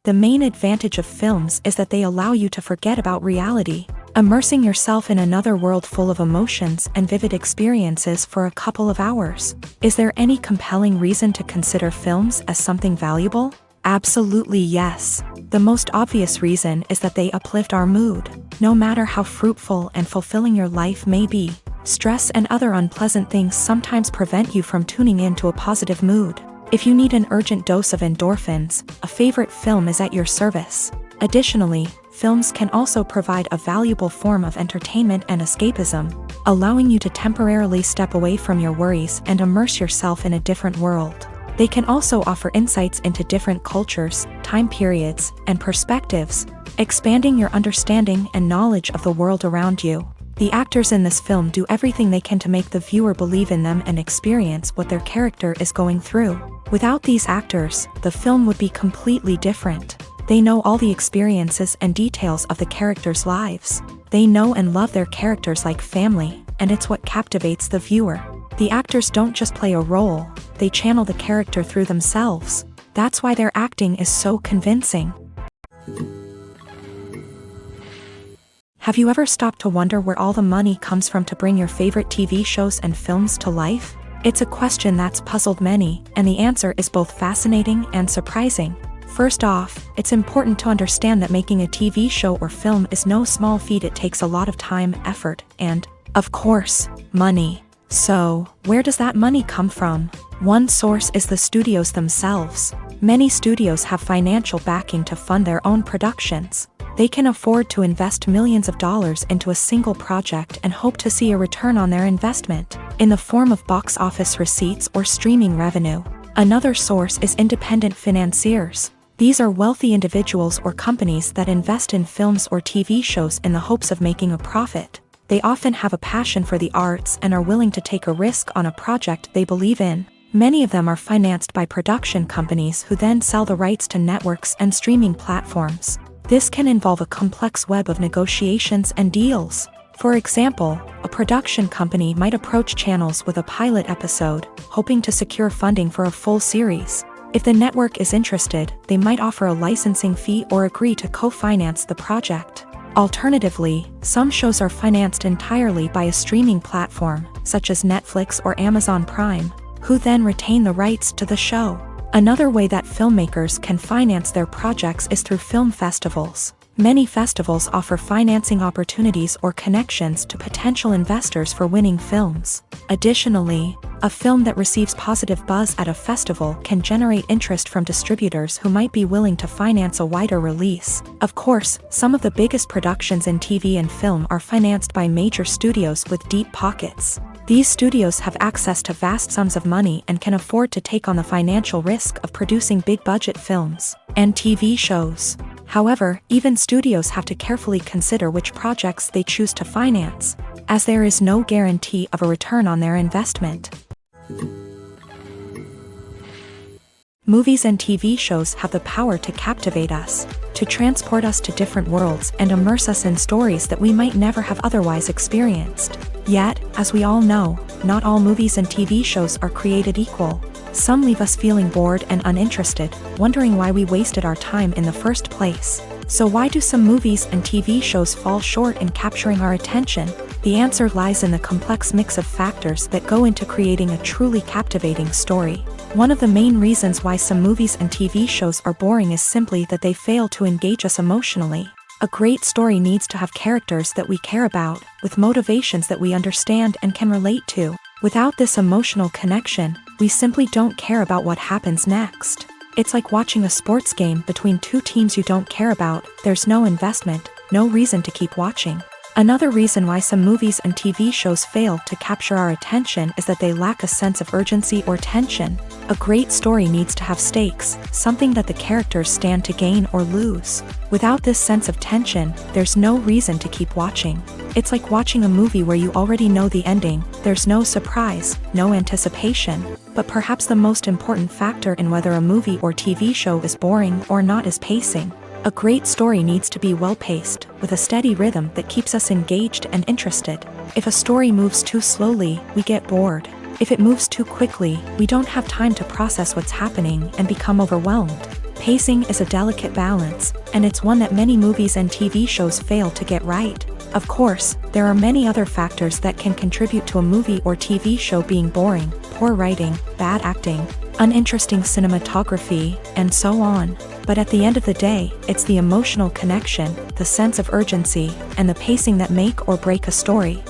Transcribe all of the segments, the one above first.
The main advantage of films is that they allow you to forget about reality, immersing yourself in another world full of emotions and vivid experiences for a couple of hours. Is there any compelling reason to consider films as something valuable? Absolutely yes. The most obvious reason is that they uplift our mood. No matter how fruitful and fulfilling your life may be, stress and other unpleasant things sometimes prevent you from tuning into a positive mood. If you need an urgent dose of endorphins, a favorite film is at your service. Additionally, films can also provide a valuable form of entertainment and escapism, allowing you to temporarily step away from your worries and immerse yourself in a different world. They can also offer insights into different cultures, time periods, and perspectives, expanding your understanding and knowledge of the world around you. The actors in this film do everything they can to make the viewer believe in them and experience what their character is going through. Without these actors, the film would be completely different. They know all the experiences and details of the characters' lives. They know and love their characters like family, and it's what captivates the viewer. The actors don't just play a role, they channel the character through themselves. That's why their acting is so convincing. Have you ever stopped to wonder where all the money comes from to bring your favorite TV shows and films to life? It's a question that's puzzled many, and the answer is both fascinating and surprising. First off, it's important to understand that making a TV show or film is no small feat. It takes a lot of time, effort, and, of course, money. So, where does that money come from? One source is the studios themselves. Many studios have financial backing to fund their own productions. They can afford to invest millions of dollars into a single project and hope to see a return on their investment, in the form of box office receipts or streaming revenue. Another source is independent financiers. These are wealthy individuals or companies that invest in films or TV shows in the hopes of making a profit. They often have a passion for the arts and are willing to take a risk on a project they believe in. Many of them are financed by production companies who then sell the rights to networks and streaming platforms. This can involve a complex web of negotiations and deals. For example, a production company might approach channels with a pilot episode, hoping to secure funding for a full series. If the network is interested, they might offer a licensing fee or agree to co-finance the project. Alternatively, some shows are financed entirely by a streaming platform, such as Netflix or Amazon Prime, who then retain the rights to the show. Another way that filmmakers can finance their projects is through film festivals. Many festivals offer financing opportunities or connections to potential investors for winning films. Additionally, a film that receives positive buzz at a festival can generate interest from distributors who might be willing to finance a wider release. Of course, some of the biggest productions in TV and film are financed by major studios with deep pockets. These studios have access to vast sums of money and can afford to take on the financial risk of producing big-budget films and TV shows. However, even studios have to carefully consider which projects they choose to finance, as there is no guarantee of a return on their investment. Movies and TV shows have the power to captivate us, to transport us to different worlds and immerse us in stories that we might never have otherwise experienced. Yet, as we all know, not all movies and TV shows are created equal. Some leave us feeling bored and uninterested, wondering why we wasted our time in the first place. So why do some movies and TV shows fall short in capturing our attention? The answer lies in the complex mix of factors that go into creating a truly captivating story. One of the main reasons why some movies and TV shows are boring is simply that they fail to engage us emotionally. A great story needs to have characters that we care about, with motivations that we understand and can relate to. Without this emotional connection, we simply don't care about what happens next. It's like watching a sports game between two teams you don't care about. There's no investment, no reason to keep watching. Another reason why some movies and TV shows fail to capture our attention is that they lack a sense of urgency or tension. A great story needs to have stakes, something that the characters stand to gain or lose. Without this sense of tension, there's no reason to keep watching. It's like watching a movie where you already know the ending. There's no surprise, no anticipation. But perhaps the most important factor in whether a movie or TV show is boring or not is pacing. A great story needs to be well-paced, with a steady rhythm that keeps us engaged and interested. If a story moves too slowly, we get bored. If it moves too quickly, we don't have time to process what's happening and become overwhelmed. Pacing is a delicate balance, and it's one that many movies and TV shows fail to get right. Of course, there are many other factors that can contribute to a movie or TV show being boring: poor writing, bad acting, uninteresting cinematography, and so on. But at the end of the day, it's the emotional connection, the sense of urgency, and the pacing that make or break a story.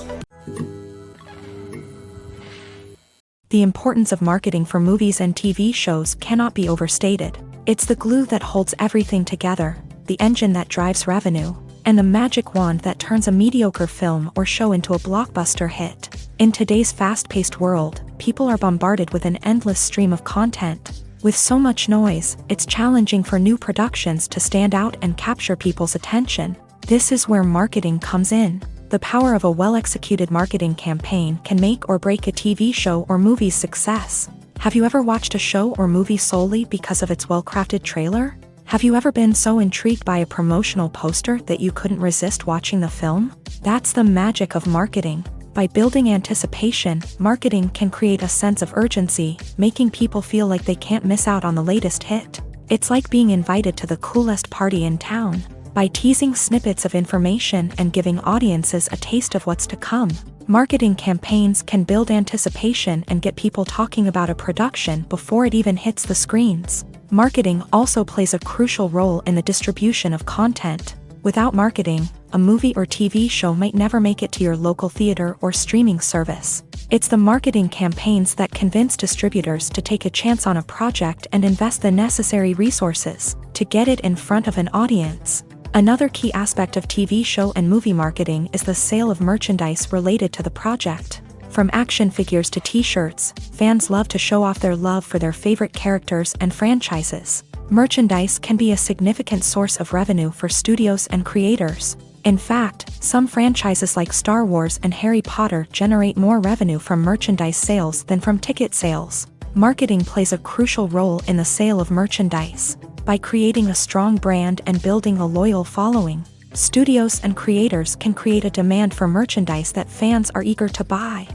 The importance of marketing for movies and TV shows cannot be overstated. It's the glue that holds everything together, the engine that drives revenue, and the magic wand that turns a mediocre film or show into a blockbuster hit. In today's fast-paced world, people are bombarded with an endless stream of content. With so much noise, it's challenging for new productions to stand out and capture people's attention. This is where marketing comes in. The power of a well-executed marketing campaign can make or break a TV show or movie's success. Have you ever watched a show or movie solely because of its well-crafted trailer? Have you ever been so intrigued by a promotional poster that you couldn't resist watching the film? That's the magic of marketing. By building anticipation, marketing can create a sense of urgency, making people feel like they can't miss out on the latest hit. It's like being invited to the coolest party in town. By teasing snippets of information and giving audiences a taste of what's to come, marketing campaigns can build anticipation and get people talking about a production before it even hits the screens. Marketing also plays a crucial role in the distribution of content. Without marketing, a movie or TV show might never make it to your local theater or streaming service. It's the marketing campaigns that convince distributors to take a chance on a project and invest the necessary resources to get it in front of an audience. Another key aspect of TV show and movie marketing is the sale of merchandise related to the project. From action figures to t-shirts, fans love to show off their love for their favorite characters and franchises. Merchandise can be a significant source of revenue for studios and creators. In fact, some franchises like Star Wars and Harry Potter generate more revenue from merchandise sales than from ticket sales. Marketing plays a crucial role in the sale of merchandise. By creating a strong brand and building a loyal following, studios and creators can create a demand for merchandise that fans are eager to buy.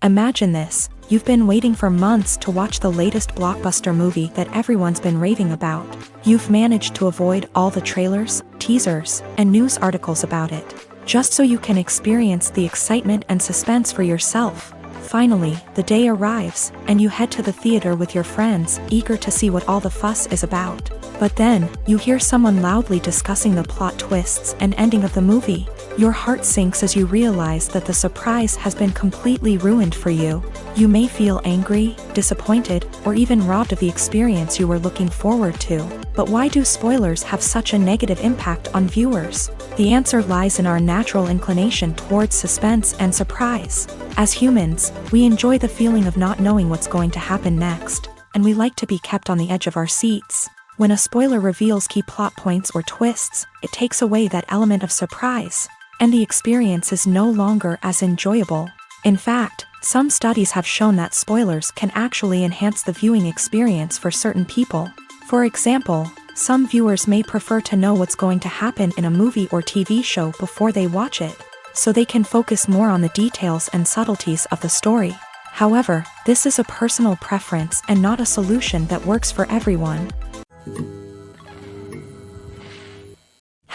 Imagine this. You've been waiting for months to watch the latest blockbuster movie that everyone's been raving about. You've managed to avoid all the trailers, teasers, and news articles about it, just so you can experience the excitement and suspense for yourself. Finally, the day arrives, and you head to the theater with your friends, eager to see what all the fuss is about. But then, you hear someone loudly discussing the plot twists and ending of the movie. Your heart sinks as you realize that the surprise has been completely ruined for you. You may feel angry, disappointed, or even robbed of the experience you were looking forward to. But why do spoilers have such a negative impact on viewers? The answer lies in our natural inclination towards suspense and surprise. As humans, we enjoy the feeling of not knowing what's going to happen next, and we like to be kept on the edge of our seats. When a spoiler reveals key plot points or twists, it takes away that element of surprise, and the experience is no longer as enjoyable. In fact, some studies have shown that spoilers can actually enhance the viewing experience for certain people. For example, some viewers may prefer to know what's going to happen in a movie or TV show before they watch it, so they can focus more on the details and subtleties of the story. However, this is a personal preference and not a solution that works for everyone.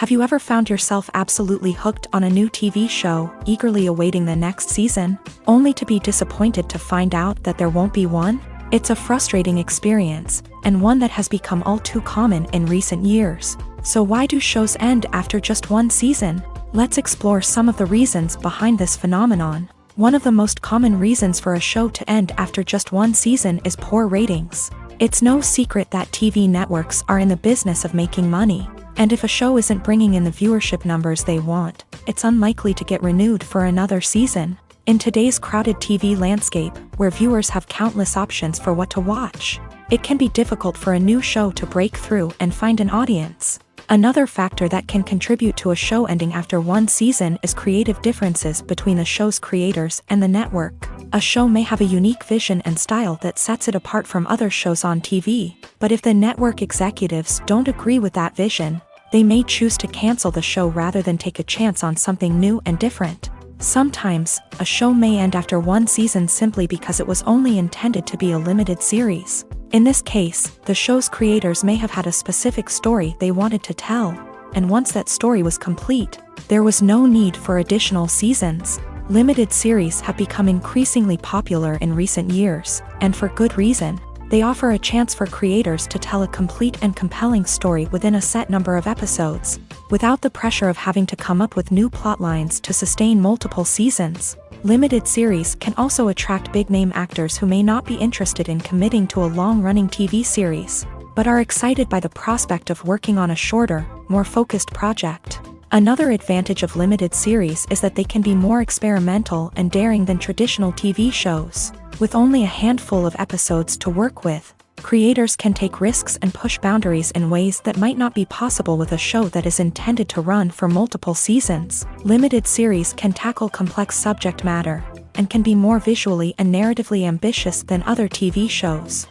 Have you ever found yourself absolutely hooked on a new TV show, eagerly awaiting the next season, only to be disappointed to find out that there won't be one? It's a frustrating experience, and one that has become all too common in recent years. So why do shows end after just one season? Let's explore some of the reasons behind this phenomenon. One of the most common reasons for a show to end after just one season is poor ratings. It's no secret that TV networks are in the business of making money, and if a show isn't bringing in the viewership numbers they want, it's unlikely to get renewed for another season. In today's crowded TV landscape, where viewers have countless options for what to watch, it can be difficult for a new show to break through and find an audience. Another factor that can contribute to a show ending after one season is creative differences between the show's creators and the network. A show may have a unique vision and style that sets it apart from other shows on TV, but if the network executives don't agree with that vision, they may choose to cancel the show rather than take a chance on something new and different. Sometimes, a show may end after one season simply because it was only intended to be a limited series. In this case, the show's creators may have had a specific story they wanted to tell, and once that story was complete, there was no need for additional seasons. Limited series have become increasingly popular in recent years, and for good reason. They offer a chance for creators to tell a complete and compelling story within a set number of episodes, without the pressure of having to come up with new plotlines to sustain multiple seasons. Limited series can also attract big-name actors who may not be interested in committing to a long-running TV series, but are excited by the prospect of working on a shorter, more focused project. Another advantage of limited series is that they can be more experimental and daring than traditional TV shows. With only a handful of episodes to work with, creators can take risks and push boundaries in ways that might not be possible with a show that is intended to run for multiple seasons. Limited series can tackle complex subject matter, and can be more visually and narratively ambitious than other TV shows.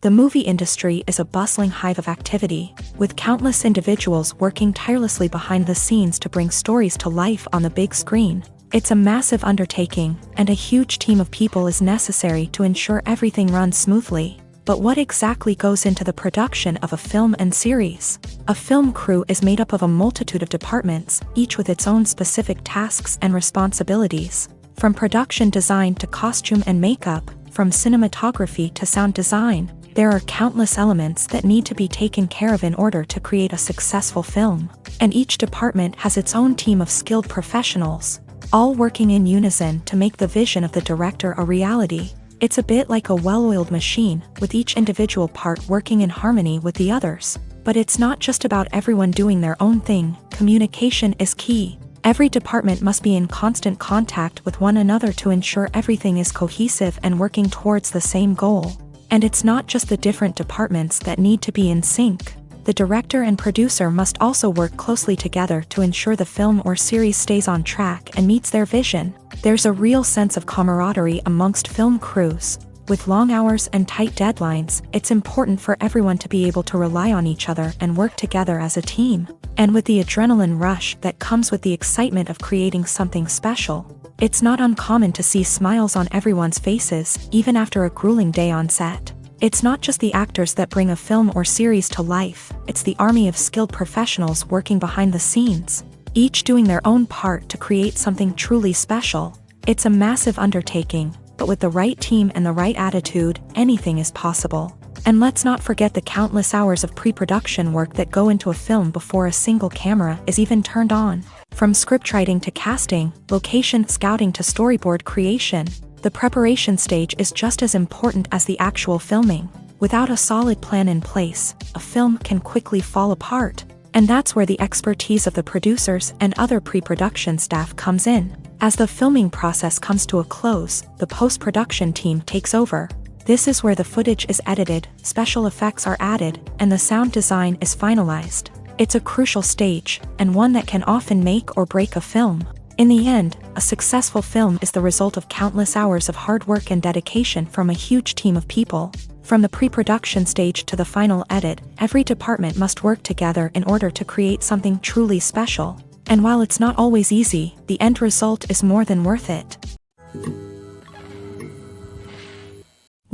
The movie industry is a bustling hive of activity, with countless individuals working tirelessly behind the scenes to bring stories to life on the big screen. It's a massive undertaking, and a huge team of people is necessary to ensure everything runs smoothly. But what exactly goes into the production of a film and series? A film crew is made up of a multitude of departments, each with its own specific tasks and responsibilities. From production design to costume and makeup, from cinematography to sound design, there are countless elements that need to be taken care of in order to create a successful film. And each department has its own team of skilled professionals, all working in unison to make the vision of the director a reality. It's a bit like a well-oiled machine, with each individual part working in harmony with the others. But it's not just about everyone doing their own thing. Communication is key. Every department must be in constant contact with one another to ensure everything is cohesive and working towards the same goal. And it's not just the different departments that need to be in sync. The director and producer must also work closely together to ensure the film or series stays on track and meets their vision. There's a real sense of camaraderie amongst film crews. With long hours and tight deadlines, it's important for everyone to be able to rely on each other and work together as a team. And with the adrenaline rush that comes with the excitement of creating something special, it's not uncommon to see smiles on everyone's faces, even after a grueling day on set. It's not just the actors that bring a film or series to life, it's the army of skilled professionals working behind the scenes, each doing their own part to create something truly special. It's a massive undertaking, but with the right team and the right attitude, anything is possible. And let's not forget the countless hours of pre-production work that go into a film before a single camera is even turned on. From scriptwriting to casting, location scouting to storyboard creation, the preparation stage is just as important as the actual filming. Without a solid plan in place, a film can quickly fall apart. And that's where the expertise of the producers and other pre-production staff comes in. As the filming process comes to a close, the post-production team takes over. This is where the footage is edited, special effects are added, and the sound design is finalized. It's a crucial stage, and one that can often make or break a film. In the end, a successful film is the result of countless hours of hard work and dedication from a huge team of people. From the pre-production stage to the final edit, every department must work together in order to create something truly special. And while it's not always easy, the end result is more than worth it.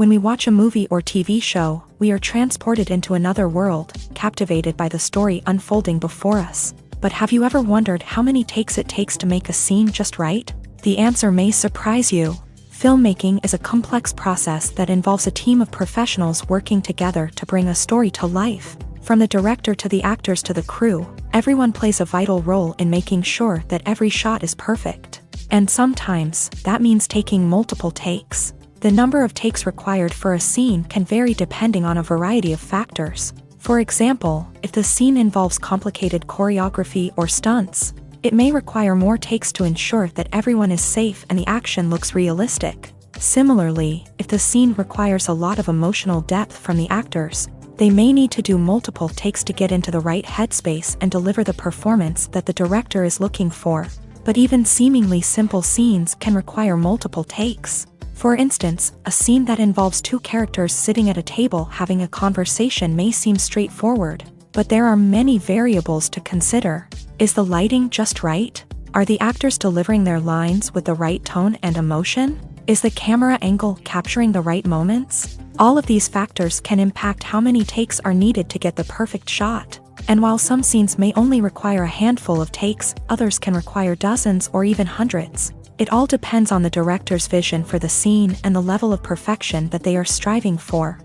When we watch a movie or TV show, we are transported into another world, captivated by the story unfolding before us. But have you ever wondered how many takes it takes to make a scene just right? The answer may surprise you. Filmmaking is a complex process that involves a team of professionals working together to bring a story to life. From the director to the actors to the crew, everyone plays a vital role in making sure that every shot is perfect. And sometimes, that means taking multiple takes. The number of takes required for a scene can vary depending on a variety of factors. For example, if the scene involves complicated choreography or stunts, it may require more takes to ensure that everyone is safe and the action looks realistic. Similarly, if the scene requires a lot of emotional depth from the actors, they may need to do multiple takes to get into the right headspace and deliver the performance that the director is looking for. But even seemingly simple scenes can require multiple takes. For instance, a scene that involves two characters sitting at a table having a conversation may seem straightforward, but there are many variables to consider. Is the lighting just right? Are the actors delivering their lines with the right tone and emotion? Is the camera angle capturing the right moments? All of these factors can impact how many takes are needed to get the perfect shot. And while some scenes may only require a handful of takes, others can require dozens or even hundreds. It all depends on the director's vision for the scene and the level of perfection that they are striving for.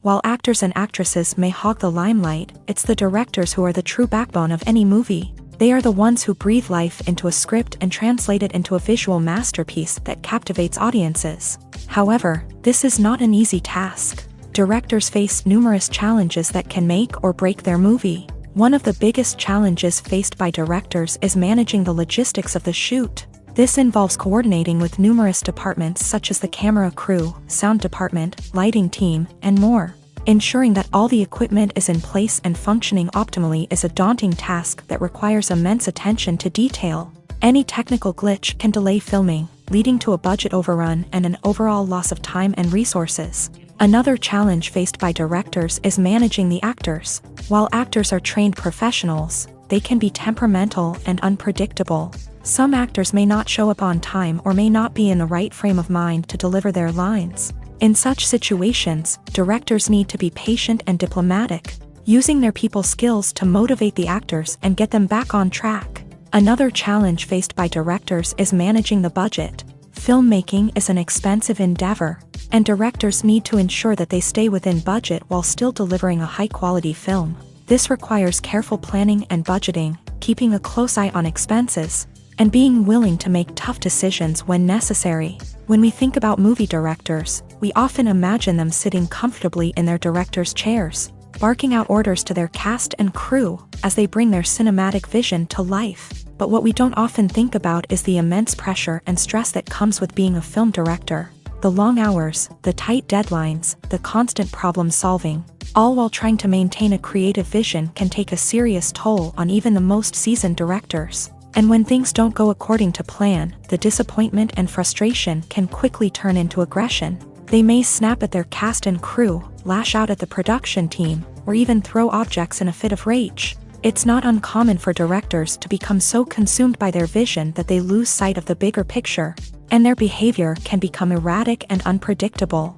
While actors and actresses may hog the limelight, it's the directors who are the true backbone of any movie. They are the ones who breathe life into a script and translate it into a visual masterpiece that captivates audiences. However, this is not an easy task. Directors face numerous challenges that can make or break their movie. One of the biggest challenges faced by directors is managing the logistics of the shoot. This involves coordinating with numerous departments such as the camera crew, sound department, lighting team, and more. Ensuring that all the equipment is in place and functioning optimally is a daunting task that requires immense attention to detail. Any technical glitch can delay filming, leading to a budget overrun and an overall loss of time and resources. Another challenge faced by directors is managing the actors. While actors are trained professionals, they can be temperamental and unpredictable. Some actors may not show up on time or may not be in the right frame of mind to deliver their lines. In such situations, directors need to be patient and diplomatic, using their people skills to motivate the actors and get them back on track. Another challenge faced by directors is managing the budget. Filmmaking is an expensive endeavor, and directors need to ensure that they stay within budget while still delivering a high-quality film. This requires careful planning and budgeting, keeping a close eye on expenses, and being willing to make tough decisions when necessary. When we think about movie directors, we often imagine them sitting comfortably in their director's chairs, barking out orders to their cast and crew as they bring their cinematic vision to life. But what we don't often think about is the immense pressure and stress that comes with being a film director. The long hours, the tight deadlines, the constant problem solving, all while trying to maintain a creative vision can take a serious toll on even the most seasoned directors. And when things don't go according to plan, the disappointment and frustration can quickly turn into aggression. They may snap at their cast and crew, lash out at the production team, or even throw objects in a fit of rage. It's not uncommon for directors to become so consumed by their vision that they lose sight of the bigger picture, and their behavior can become erratic and unpredictable.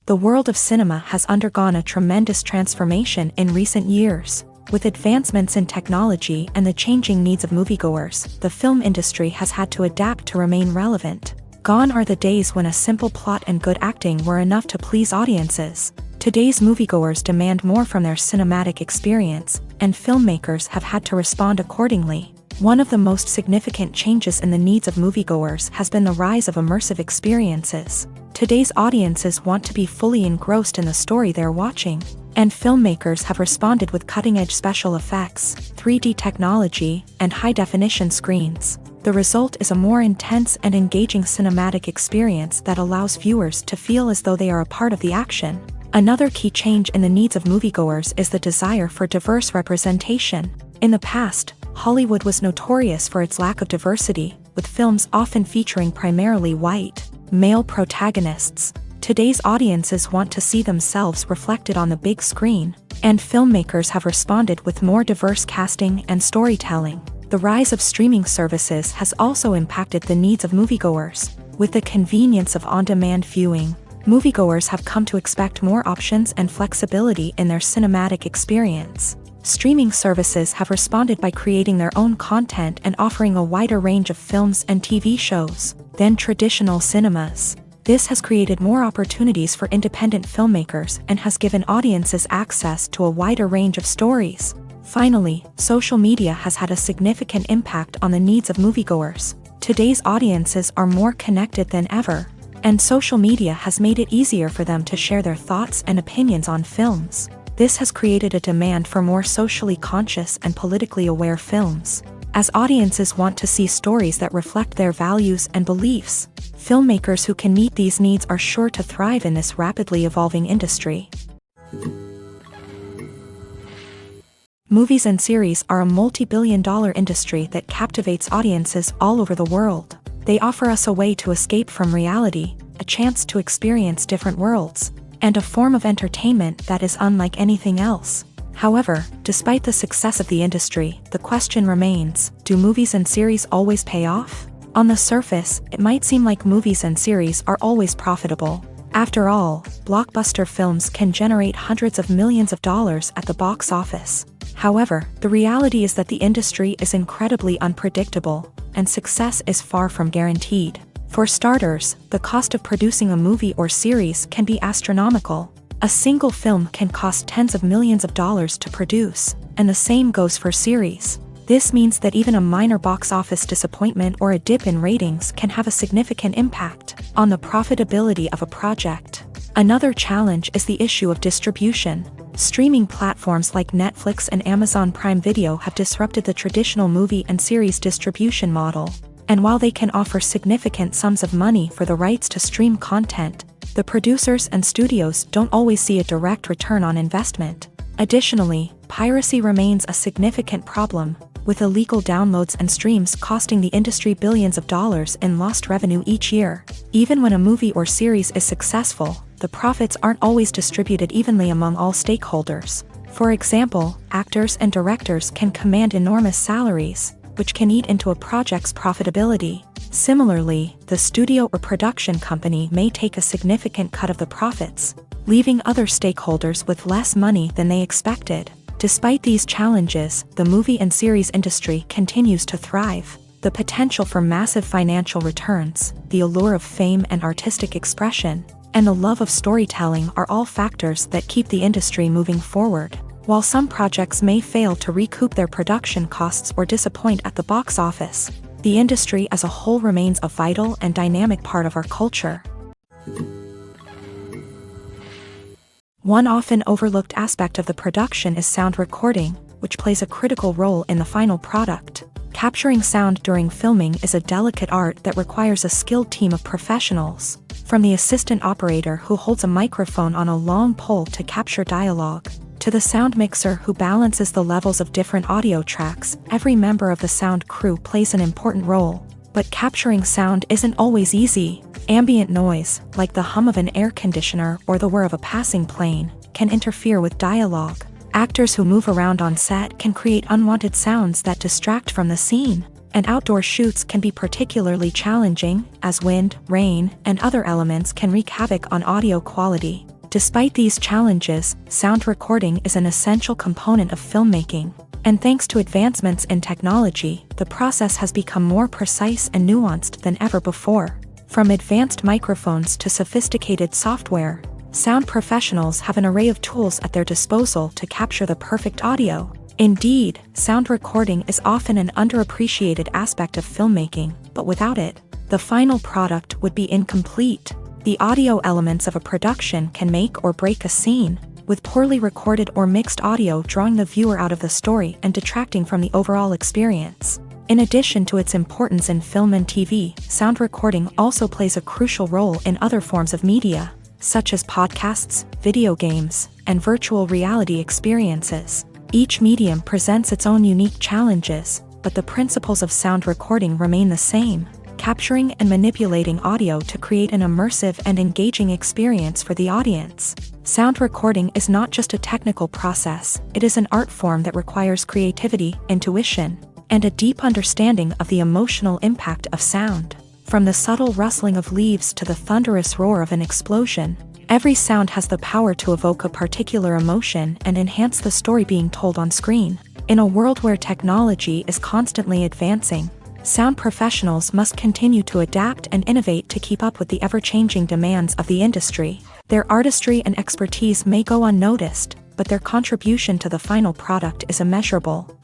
The world of cinema has undergone a tremendous transformation in recent years. With advancements in technology and the changing needs of moviegoers, the film industry has had to adapt to remain relevant. Gone are the days when a simple plot and good acting were enough to please audiences. Today's moviegoers demand more from their cinematic experience, and filmmakers have had to respond accordingly. One of the most significant changes in the needs of moviegoers has been the rise of immersive experiences. Today's audiences want to be fully engrossed in the story they're watching, and filmmakers have responded with cutting-edge special effects, 3D technology, and high-definition screens. The result is a more intense and engaging cinematic experience that allows viewers to feel as though they are a part of the action. Another key change in the needs of moviegoers is the desire for diverse representation. In the past, Hollywood was notorious for its lack of diversity, with films often featuring primarily white, male protagonists. Today's audiences want to see themselves reflected on the big screen, and filmmakers have responded with more diverse casting and storytelling. The rise of streaming services has also impacted the needs of moviegoers. With the convenience of on-demand viewing, moviegoers have come to expect more options and flexibility in their cinematic experience. Streaming services have responded by creating their own content and offering a wider range of films and TV shows than traditional cinemas. This has created more opportunities for independent filmmakers and has given audiences access to a wider range of stories. Finally, social media has had a significant impact on the needs of moviegoers. Today's audiences are more connected than ever, and social media has made it easier for them to share their thoughts and opinions on films. This has created a demand for more socially conscious and politically aware films. As audiences want to see stories that reflect their values and beliefs, filmmakers who can meet these needs are sure to thrive in this rapidly evolving industry. Movies and series are a multi-billion-dollar industry that captivates audiences all over the world. They offer us a way to escape from reality, a chance to experience different worlds, and a form of entertainment that is unlike anything else. However, despite the success of the industry, the question remains, do movies and series always pay off? On the surface, it might seem like movies and series are always profitable. After all, blockbuster films can generate hundreds of millions of dollars at the box office. However, the reality is that the industry is incredibly unpredictable, and success is far from guaranteed. For starters, the cost of producing a movie or series can be astronomical. A single film can cost tens of millions of dollars to produce, and the same goes for series. This means that even a minor box office disappointment or a dip in ratings can have a significant impact on the profitability of a project. Another challenge is the issue of distribution. Streaming platforms like Netflix and Amazon Prime Video have disrupted the traditional movie and series distribution model. And while they can offer significant sums of money for the rights to stream content, the producers and studios don't always see a direct return on investment. Additionally, piracy remains a significant problem, with illegal downloads and streams costing the industry billions of dollars in lost revenue each year. Even when a movie or series is successful, the profits aren't always distributed evenly among all stakeholders. For example, actors and directors can command enormous salaries, which can eat into a project's profitability. Similarly, the studio or production company may take a significant cut of the profits, leaving other stakeholders with less money than they expected. Despite these challenges, the movie and series industry continues to thrive. The potential for massive financial returns, the allure of fame and artistic expression, and the love of storytelling are all factors that keep the industry moving forward. While some projects may fail to recoup their production costs or disappoint at the box office, the industry as a whole remains a vital and dynamic part of our culture. One often overlooked aspect of the production is sound recording, which plays a critical role in the final product. Capturing sound during filming is a delicate art that requires a skilled team of professionals, from the assistant operator who holds a microphone on a long pole to capture dialogue, to the sound mixer who balances the levels of different audio tracks. Every member of the sound crew plays an important role. But capturing sound isn't always easy. Ambient noise, like the hum of an air conditioner or the whir of a passing plane, can interfere with dialogue. Actors who move around on set can create unwanted sounds that distract from the scene. And outdoor shoots can be particularly challenging, as wind, rain, and other elements can wreak havoc on audio quality. Despite these challenges, sound recording is an essential component of filmmaking. And thanks to advancements in technology, the process has become more precise and nuanced than ever before. From advanced microphones to sophisticated software, sound professionals have an array of tools at their disposal to capture the perfect audio. Indeed, sound recording is often an underappreciated aspect of filmmaking, but without it, the final product would be incomplete. The audio elements of a production can make or break a scene, with poorly recorded or mixed audio drawing the viewer out of the story and detracting from the overall experience. In addition to its importance in film and TV, sound recording also plays a crucial role in other forms of media, such as podcasts, video games, and virtual reality experiences. Each medium presents its own unique challenges, but the principles of sound recording remain the same: capturing and manipulating audio to create an immersive and engaging experience for the audience. Sound recording is not just a technical process, it is an art form that requires creativity, intuition, and a deep understanding of the emotional impact of sound. From the subtle rustling of leaves to the thunderous roar of an explosion, every sound has the power to evoke a particular emotion and enhance the story being told on screen. In a world where technology is constantly advancing, sound professionals must continue to adapt and innovate to keep up with the ever-changing demands of the industry. Their artistry and expertise may go unnoticed, but their contribution to the final product is immeasurable.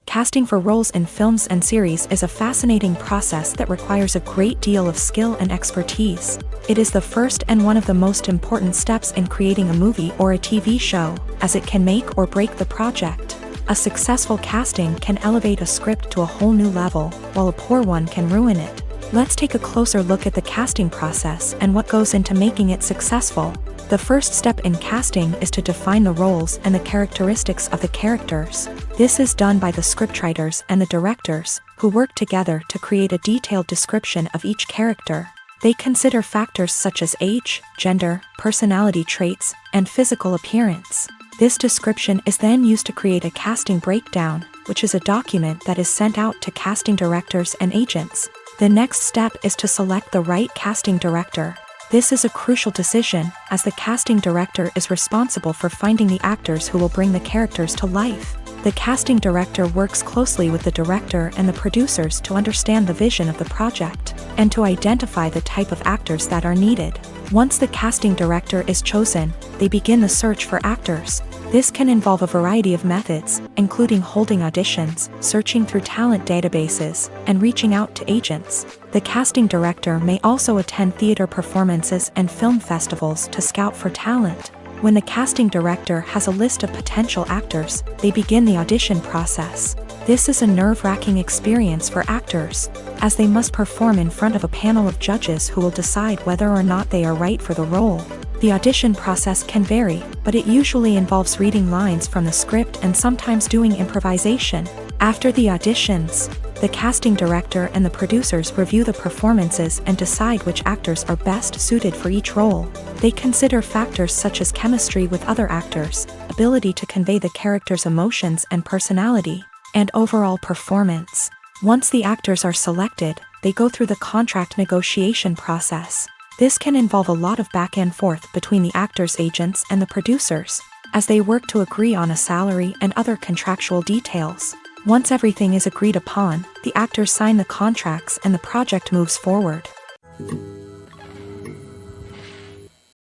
Casting for roles in films and series is a fascinating process that requires a great deal of skill and expertise. It is the first and one of the most important steps in creating a movie or a TV show, as it can make or break the project. A successful casting can elevate a script to a whole new level, while a poor one can ruin it. Let's take a closer look at the casting process and what goes into making it successful. The first step in casting is to define the roles and the characteristics of the characters. This is done by the scriptwriters and the directors, who work together to create a detailed description of each character. They consider factors such as age, gender, personality traits, and physical appearance. This description is then used to create a casting breakdown, which is a document that is sent out to casting directors and agents. The next step is to select the right casting director. This is a crucial decision, as the casting director is responsible for finding the actors who will bring the characters to life. The casting director works closely with the director and the producers to understand the vision of the project, and to identify the type of actors that are needed. Once the casting director is chosen, they begin the search for actors. This can involve a variety of methods, including holding auditions, searching through talent databases, and reaching out to agents. The casting director may also attend theater performances and film festivals to scout for talent. When the casting director has a list of potential actors, they begin the audition process. This is a nerve-wracking experience for actors, as they must perform in front of a panel of judges who will decide whether or not they are right for the role. The audition process can vary, but it usually involves reading lines from the script and sometimes doing improvisation. After the auditions, the casting director and the producers review the performances and decide which actors are best suited for each role. They consider factors such as chemistry with other actors, ability to convey the character's emotions and personality, and overall performance. Once the actors are selected, they go through the contract negotiation process. This can involve a lot of back and forth between the actors' agents and the producers, as they work to agree on a salary and other contractual details. Once everything is agreed upon, the actors sign the contracts and the project moves forward.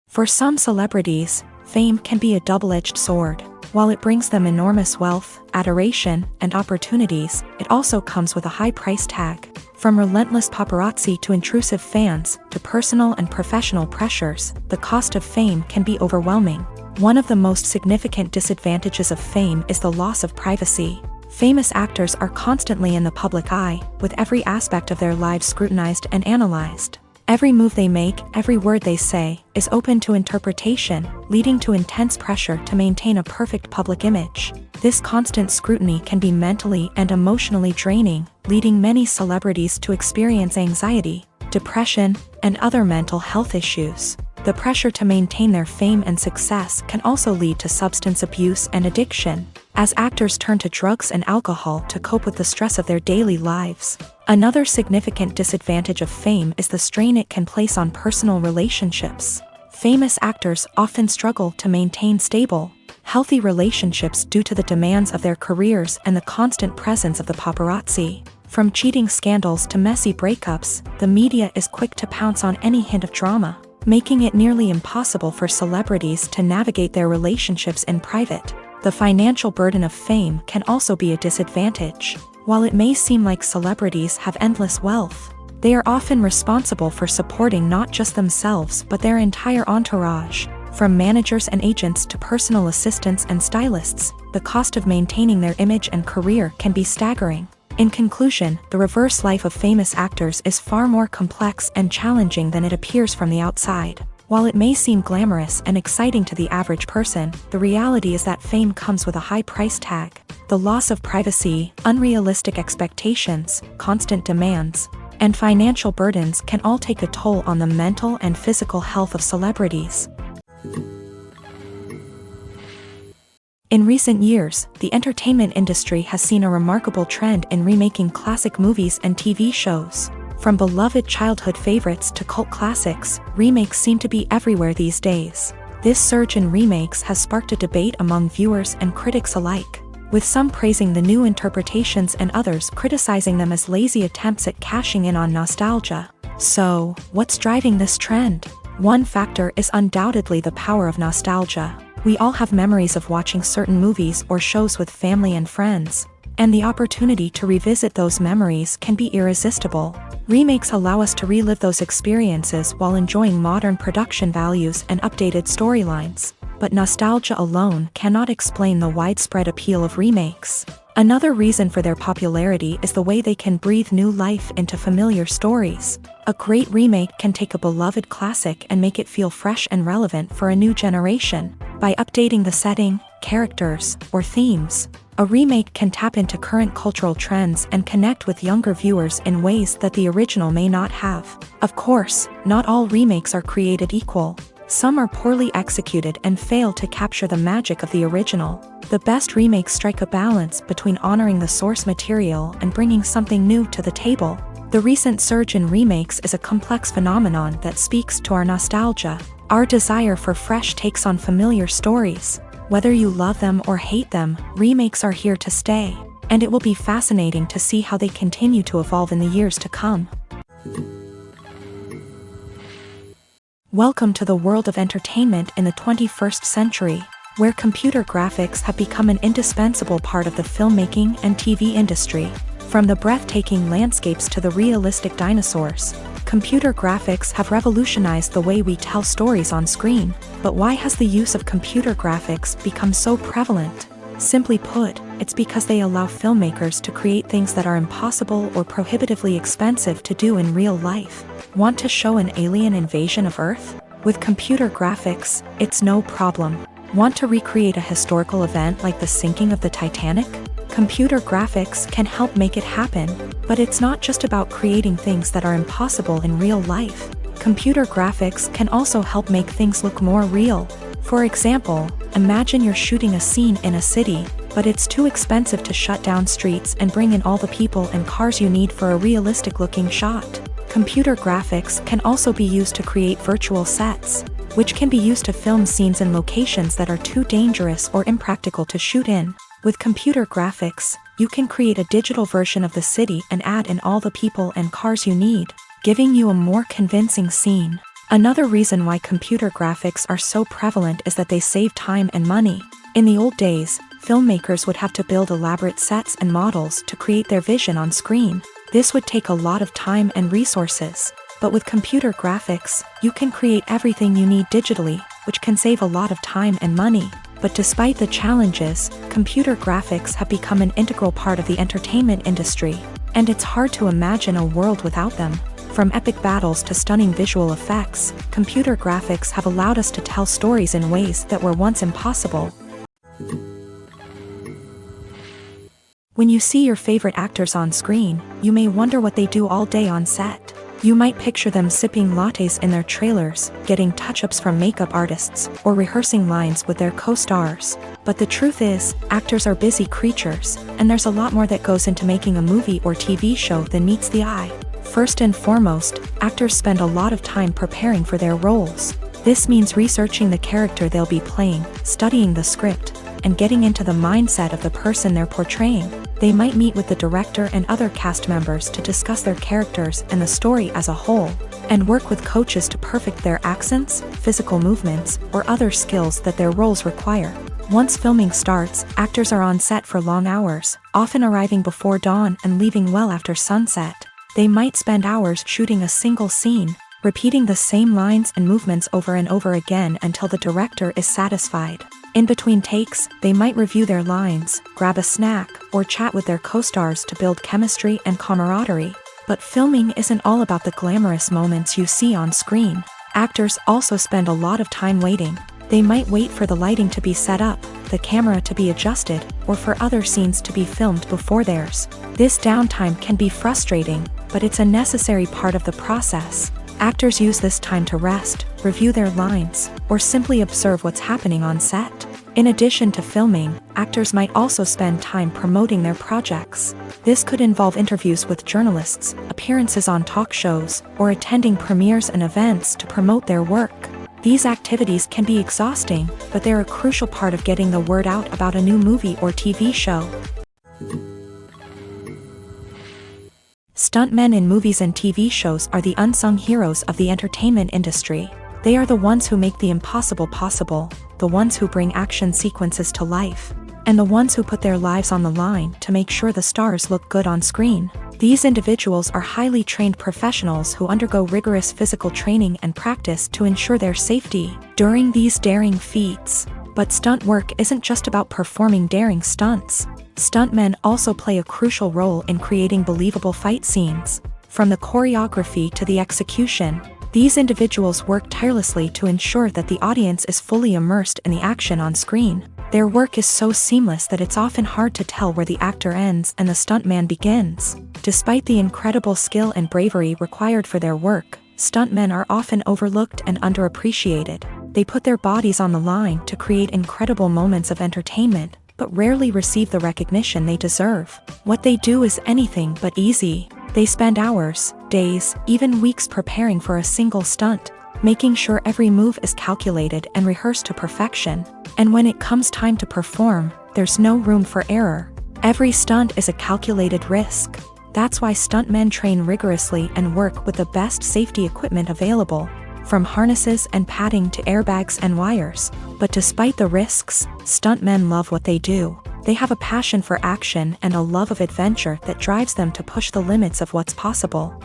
For some celebrities, fame can be a double-edged sword. While it brings them enormous wealth, adoration, and opportunities, it also comes with a high price tag. From relentless paparazzi to intrusive fans, to personal and professional pressures, the cost of fame can be overwhelming. One of the most significant disadvantages of fame is the loss of privacy. Famous actors are constantly in the public eye, with every aspect of their lives scrutinized and analyzed. Every move they make, every word they say, is open to interpretation, leading to intense pressure to maintain a perfect public image. This constant scrutiny can be mentally and emotionally draining, leading many celebrities to experience anxiety, depression, and other mental health issues. The pressure to maintain their fame and success can also lead to substance abuse and addiction, as actors turn to drugs and alcohol to cope with the stress of their daily lives. Another significant disadvantage of fame is the strain it can place on personal relationships. Famous actors often struggle to maintain stable, healthy relationships due to the demands of their careers and the constant presence of the paparazzi. From cheating scandals to messy breakups, the media is quick to pounce on any hint of drama, making it nearly impossible for celebrities to navigate their relationships in private. The financial burden of fame can also be a disadvantage. While it may seem like celebrities have endless wealth, they are often responsible for supporting not just themselves but their entire entourage. From managers and agents to personal assistants and stylists, the cost of maintaining their image and career can be staggering. In conclusion, the reverse life of famous actors is far more complex and challenging than it appears from the outside. While it may seem glamorous and exciting to the average person, the reality is that fame comes with a high price tag. The loss of privacy, unrealistic expectations, constant demands, and financial burdens can all take a toll on the mental and physical health of celebrities. In recent years, the entertainment industry has seen a remarkable trend in remaking classic movies and TV shows. From beloved childhood favorites to cult classics, remakes seem to be everywhere these days. This surge in remakes has sparked a debate among viewers and critics alike, with some praising the new interpretations and others criticizing them as lazy attempts at cashing in on nostalgia. So, what's driving this trend? One factor is undoubtedly the power of nostalgia. We all have memories of watching certain movies or shows with family and friends, and the opportunity to revisit those memories can be irresistible. Remakes allow us to relive those experiences while enjoying modern production values and updated storylines. But nostalgia alone cannot explain the widespread appeal of remakes. Another reason for their popularity is the way they can breathe new life into familiar stories. A great remake can take a beloved classic and make it feel fresh and relevant for a new generation. By updating the setting, characters, or themes, a remake can tap into current cultural trends and connect with younger viewers in ways that the original may not have. Of course, not all remakes are created equal. Some are poorly executed and fail to capture the magic of the original. The best remakes strike a balance between honoring the source material and bringing something new to the table. The recent surge in remakes is a complex phenomenon that speaks to our nostalgia, our desire for fresh takes on familiar stories. Whether you love them or hate them, remakes are here to stay, and it will be fascinating to see how they continue to evolve in the years to come. Welcome to the world of entertainment in the 21st century, where computer graphics have become an indispensable part of the filmmaking and TV industry. From the breathtaking landscapes to the realistic dinosaurs, computer graphics have revolutionized the way we tell stories on screen. But why has the use of computer graphics become so prevalent? Simply put, it's because they allow filmmakers to create things that are impossible or prohibitively expensive to do in real life. Want to show an alien invasion of Earth? With computer graphics, it's no problem. Want to recreate a historical event like the sinking of the Titanic? Computer graphics can help make it happen, but it's not just about creating things that are impossible in real life. Computer graphics can also help make things look more real. For example, imagine you're shooting a scene in a city, but it's too expensive to shut down streets and bring in all the people and cars you need for a realistic-looking shot. Computer graphics can also be used to create virtual sets, which can be used to film scenes in locations that are too dangerous or impractical to shoot in. With computer graphics, you can create a digital version of the city and add in all the people and cars you need, giving you a more convincing scene. Another reason why computer graphics are so prevalent is that they save time and money. In the old days, filmmakers would have to build elaborate sets and models to create their vision on screen. This would take a lot of time and resources. But with computer graphics, you can create everything you need digitally, which can save a lot of time and money. But despite the challenges, computer graphics have become an integral part of the entertainment industry, and it's hard to imagine a world without them. From epic battles to stunning visual effects, computer graphics have allowed us to tell stories in ways that were once impossible. When you see your favorite actors on screen, you may wonder what they do all day on set. You might picture them sipping lattes in their trailers, getting touch-ups from makeup artists, or rehearsing lines with their co-stars. But the truth is, actors are busy creatures, and there's a lot more that goes into making a movie or TV show than meets the eye. First and foremost, actors spend a lot of time preparing for their roles. This means researching the character they'll be playing, studying the script, and getting into the mindset of the person they're portraying. They might meet with the director and other cast members to discuss their characters and the story as a whole, and work with coaches to perfect their accents, physical movements, or other skills that their roles require. Once filming starts, actors are on set for long hours, often arriving before dawn and leaving well after sunset. They might spend hours shooting a single scene, repeating the same lines and movements over and over again until the director is satisfied. In between takes, they might review their lines, grab a snack, or chat with their co-stars to build chemistry and camaraderie. But filming isn't all about the glamorous moments you see on screen. Actors also spend a lot of time waiting. They might wait for the lighting to be set up, the camera to be adjusted, or for other scenes to be filmed before theirs. This downtime can be frustrating, but it's a necessary part of the process. Actors use this time to rest, review their lines, or simply observe what's happening on set. In addition to filming, actors might also spend time promoting their projects. This could involve interviews with journalists, appearances on talk shows, or attending premieres and events to promote their work. These activities can be exhausting, but they're a crucial part of getting the word out about a new movie or TV show. Stuntmen in movies and TV shows are the unsung heroes of the entertainment industry. They are the ones who make the impossible possible, the ones who bring action sequences to life, and the ones who put their lives on the line to make sure the stars look good on screen. These individuals are highly trained professionals who undergo rigorous physical training and practice to ensure their safety during these daring feats. But stunt work isn't just about performing daring stunts. Stuntmen also play a crucial role in creating believable fight scenes. From the choreography to the execution, these individuals work tirelessly to ensure that the audience is fully immersed in the action on screen. Their work is so seamless that it's often hard to tell where the actor ends and the stuntman begins. Despite the incredible skill and bravery required for their work, stuntmen are often overlooked and underappreciated. They put their bodies on the line to create incredible moments of entertainment, but rarely receive the recognition they deserve. What they do is anything but easy. They spend hours, days, even weeks preparing for a single stunt, making sure every move is calculated and rehearsed to perfection. And when it comes time to perform, there's no room for error. Every stunt is a calculated risk. That's why stuntmen train rigorously and work with the best safety equipment available, from harnesses and padding to airbags and wires. But despite the risks, stuntmen love what they do. They have a passion for action and a love of adventure that drives them to push the limits of what's possible.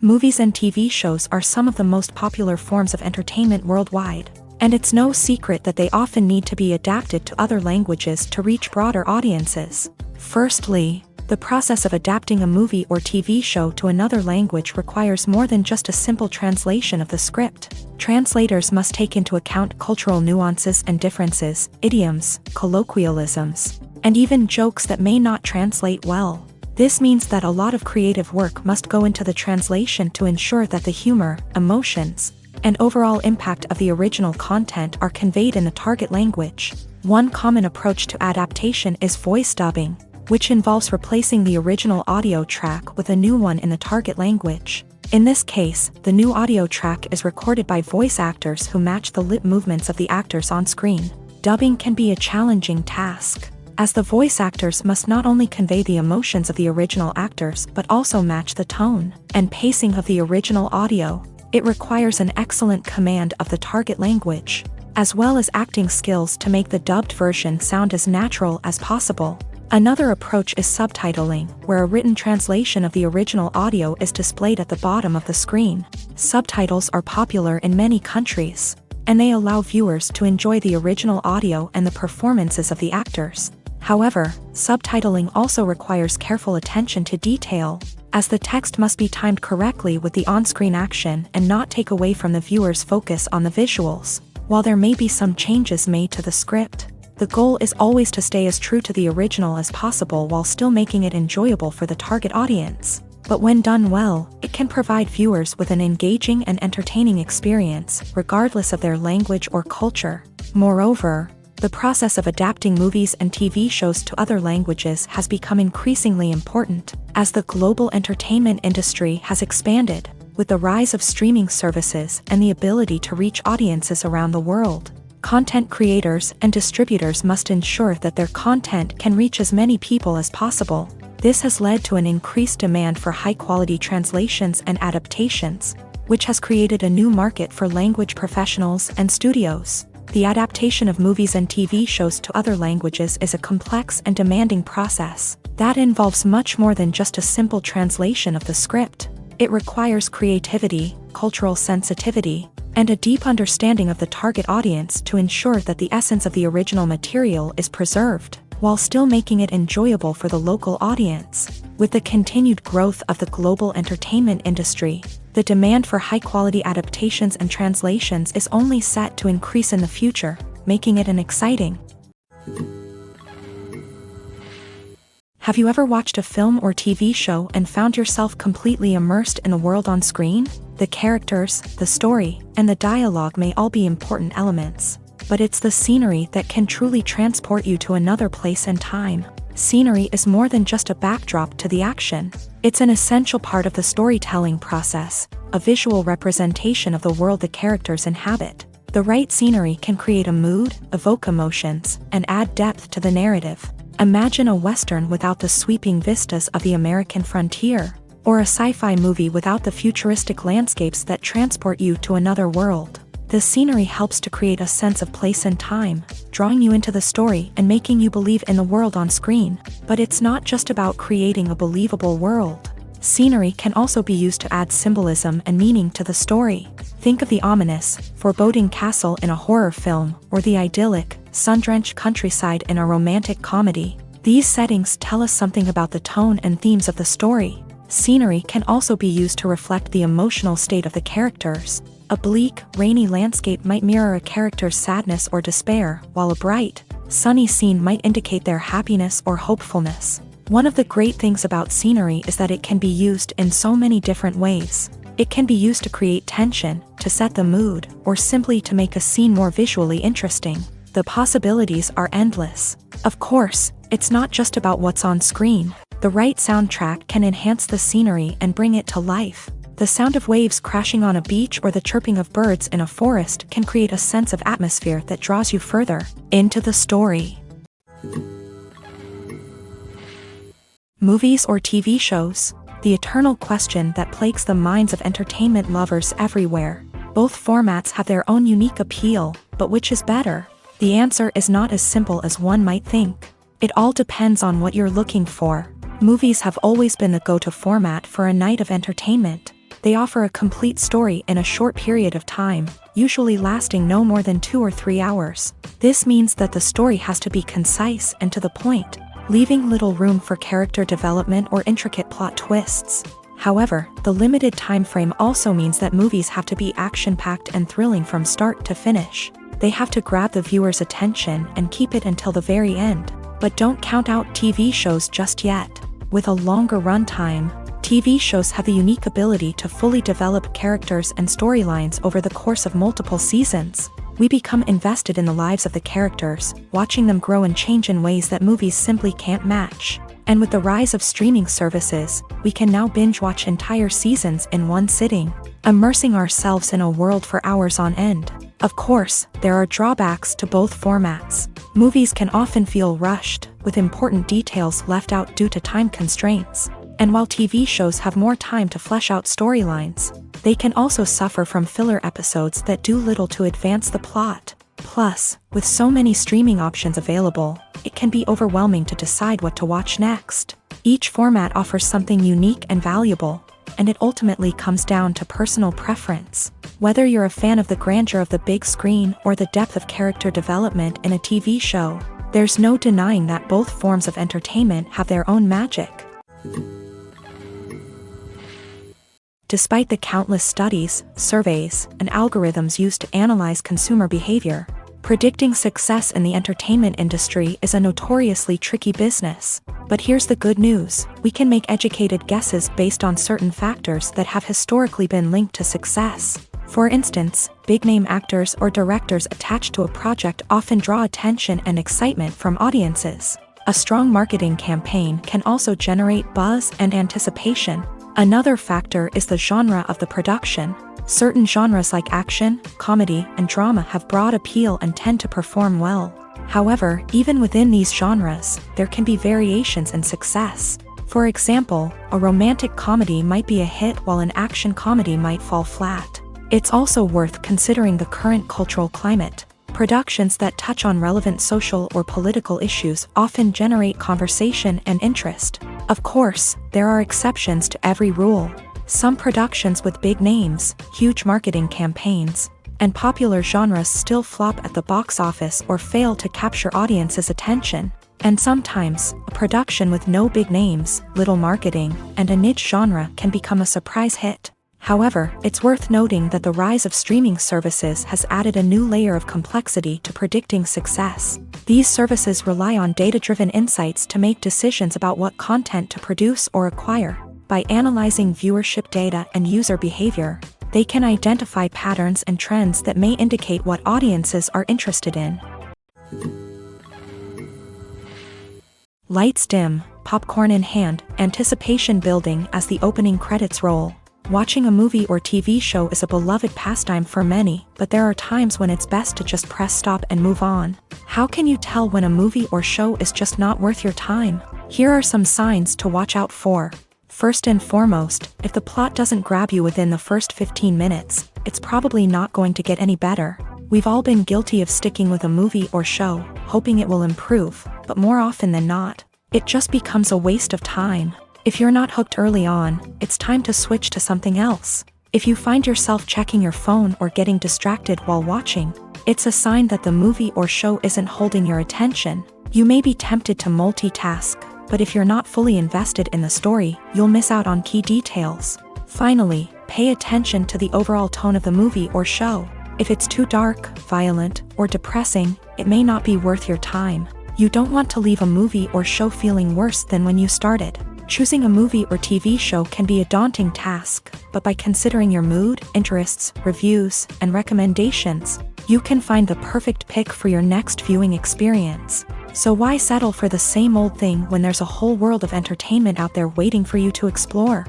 Movies and TV shows are some of the most popular forms of entertainment worldwide, and it's no secret that they often need to be adapted to other languages to reach broader audiences. Firstly, the process of adapting a movie or TV show to another language requires more than just a simple translation of the script. Translators must take into account cultural nuances and differences, idioms, colloquialisms, and even jokes that may not translate well. This means that a lot of creative work must go into the translation to ensure that the humor, emotions, and overall impact of the original content are conveyed in the target language. One common approach to adaptation is voice dubbing, which involves replacing the original audio track with a new one in the target language. In this case, the new audio track is recorded by voice actors who match the lip movements of the actors on screen. Dubbing can be a challenging task, as the voice actors must not only convey the emotions of the original actors but also match the tone and pacing of the original audio. It requires an excellent command of the target language, as well as acting skills to make the dubbed version sound as natural as possible. Another approach is subtitling, where a written translation of the original audio is displayed at the bottom of the screen. Subtitles are popular in many countries, and they allow viewers to enjoy the original audio and the performances of the actors. However, subtitling also requires careful attention to detail, as the text must be timed correctly with the on-screen action and not take away from the viewer's focus on the visuals. While there may be some changes made to the script, the goal is always to stay as true to the original as possible while still making it enjoyable for the target audience. But when done well, it can provide viewers with an engaging and entertaining experience, regardless of their language or culture. Moreover, the process of adapting movies and TV shows to other languages has become increasingly important, as the global entertainment industry has expanded, with the rise of streaming services and the ability to reach audiences around the world. Content creators and distributors must ensure that their content can reach as many people as possible. This has led to an increased demand for high-quality translations and adaptations, which has created a new market for language professionals and studios. The adaptation of movies and TV shows to other languages is a complex and demanding process that involves much more than just a simple translation of the script. It requires creativity, cultural sensitivity, and a deep understanding of the target audience to ensure that the essence of the original material is preserved, while still making it enjoyable for the local audience. With the continued growth of the global entertainment industry, the demand for high-quality adaptations and translations is only set to increase in the future, making it an exciting. Have you ever watched a film or TV show and found yourself completely immersed in the world on screen? The characters, the story, and the dialogue may all be important elements, but it's the scenery that can truly transport you to another place and time. Scenery is more than just a backdrop to the action. It's an essential part of the storytelling process, a visual representation of the world the characters inhabit. The right scenery can create a mood, evoke emotions, and add depth to the narrative. Imagine a Western without the sweeping vistas of the American frontier, or a sci-fi movie without the futuristic landscapes that transport you to another world. The scenery helps to create a sense of place and time, drawing you into the story and making you believe in the world on screen. But it's not just about creating a believable world. Scenery can also be used to add symbolism and meaning to the story. Think of the ominous, foreboding castle in a horror film, or the idyllic, sun-drenched countryside in a romantic comedy. These settings tell us something about the tone and themes of the story. Scenery can also be used to reflect the emotional state of the characters. A bleak, rainy landscape might mirror a character's sadness or despair, while a bright, sunny scene might indicate their happiness or hopefulness. One of the great things about scenery is that it can be used in so many different ways. It can be used to create tension, to set the mood, or simply to make a scene more visually interesting. The possibilities are endless. Of course, it's not just about what's on screen. The right soundtrack can enhance the scenery and bring it to life. The sound of waves crashing on a beach or the chirping of birds in a forest can create a sense of atmosphere that draws you further into the story. Movies or TV shows? The eternal question that plagues the minds of entertainment lovers everywhere. Both formats have their own unique appeal, but which is better? The answer is not as simple as one might think. It all depends on what you're looking for. Movies have always been the go-to format for a night of entertainment. They offer a complete story in a short period of time, usually lasting no more than 2 or 3 hours. This means that the story has to be concise and to the point, leaving little room for character development or intricate plot twists. However, the limited time frame also means that movies have to be action-packed and thrilling from start to finish. They have to grab the viewer's attention and keep it until the very end. But don't count out TV shows just yet. With a longer runtime, TV shows have the unique ability to fully develop characters and storylines over the course of multiple seasons. We become invested in the lives of the characters, watching them grow and change in ways that movies simply can't match. And with the rise of streaming services, we can now binge-watch entire seasons in one sitting, immersing ourselves in a world for hours on end. Of course, there are drawbacks to both formats. Movies can often feel rushed, with important details left out due to time constraints. And while TV shows have more time to flesh out storylines, they can also suffer from filler episodes that do little to advance the plot. Plus, with so many streaming options available, it can be overwhelming to decide what to watch next. Each format offers something unique and valuable, and it ultimately comes down to personal preference. Whether you're a fan of the grandeur of the big screen or the depth of character development in a TV show, there's no denying that both forms of entertainment have their own magic. Despite the countless studies, surveys, and algorithms used to analyze consumer behavior, predicting success in the entertainment industry is a notoriously tricky business. But here's the good news: we can make educated guesses based on certain factors that have historically been linked to success. For instance, big-name actors or directors attached to a project often draw attention and excitement from audiences. A strong marketing campaign can also generate buzz and anticipation. Another factor is the genre of the production. Certain genres like action, comedy, and drama have broad appeal and tend to perform well. However, even within these genres, there can be variations in success. For example, a romantic comedy might be a hit while an action comedy might fall flat. It's also worth considering the current cultural climate. Productions that touch on relevant social or political issues often generate conversation and interest. Of course, there are exceptions to every rule. Some productions with big names, huge marketing campaigns, and popular genres still flop at the box office or fail to capture audiences' attention. And sometimes, a production with no big names, little marketing, and a niche genre can become a surprise hit. However, it's worth noting that the rise of streaming services has added a new layer of complexity to predicting success. These services rely on data-driven insights to make decisions about what content to produce or acquire. By analyzing viewership data and user behavior, they can identify patterns and trends that may indicate what audiences are interested in. Lights dim, popcorn in hand, anticipation building as the opening credits roll. Watching a movie or TV show is a beloved pastime for many, but there are times when it's best to just press stop and move on. How can you tell when a movie or show is just not worth your time? Here are some signs to watch out for. First and foremost, if the plot doesn't grab you within the first 15 minutes, it's probably not going to get any better. We've all been guilty of sticking with a movie or show, hoping it will improve, but more often than not, it just becomes a waste of time. If you're not hooked early on, it's time to switch to something else. If you find yourself checking your phone or getting distracted while watching, it's a sign that the movie or show isn't holding your attention. You may be tempted to multitask, but if you're not fully invested in the story, you'll miss out on key details. Finally, pay attention to the overall tone of the movie or show. If it's too dark, violent, or depressing, it may not be worth your time. You don't want to leave a movie or show feeling worse than when you started. Choosing a movie or TV show can be a daunting task, but by considering your mood, interests, reviews, and recommendations, you can find the perfect pick for your next viewing experience. So why settle for the same old thing when there's a whole world of entertainment out there waiting for you to explore?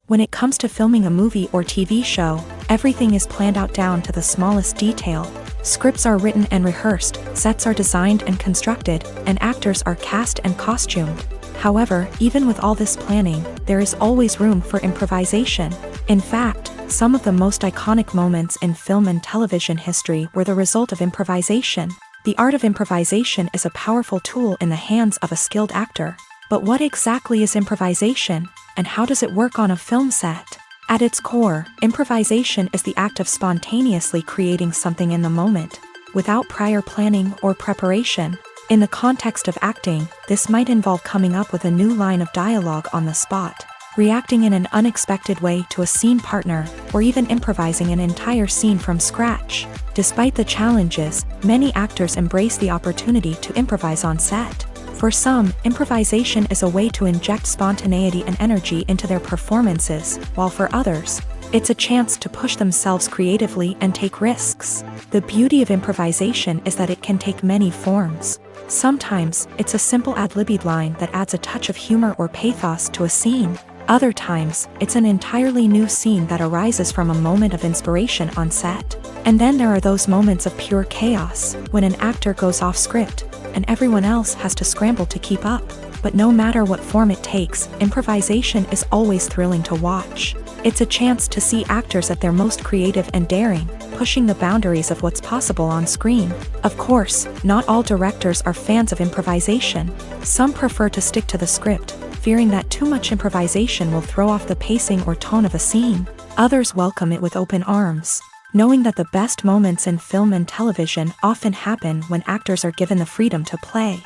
When it comes to filming a movie or TV show, everything is planned out down to the smallest detail. Scripts are written and rehearsed, sets are designed and constructed, and actors are cast and costumed. However, even with all this planning, there is always room for improvisation. In fact, some of the most iconic moments in film and television history were the result of improvisation. The art of improvisation is a powerful tool in the hands of a skilled actor. But what exactly is improvisation, and how does it work on a film set? At its core, improvisation is the act of spontaneously creating something in the moment, without prior planning or preparation. In the context of acting, this might involve coming up with a new line of dialogue on the spot, reacting in an unexpected way to a scene partner, or even improvising an entire scene from scratch. Despite the challenges, many actors embrace the opportunity to improvise on set. For some, improvisation is a way to inject spontaneity and energy into their performances, while for others, it's a chance to push themselves creatively and take risks. The beauty of improvisation is that it can take many forms. Sometimes, it's a simple ad-libbed line that adds a touch of humor or pathos to a scene. Other times, it's an entirely new scene that arises from a moment of inspiration on set. And then there are those moments of pure chaos, when an actor goes off script, and everyone else has to scramble to keep up. But no matter what form it takes, improvisation is always thrilling to watch. It's a chance to see actors at their most creative and daring, pushing the boundaries of what's possible on screen. Of course, not all directors are fans of improvisation. Some prefer to stick to the script, fearing that too much improvisation will throw off the pacing or tone of a scene. Others welcome it with open arms, knowing that the best moments in film and television often happen when actors are given the freedom to play.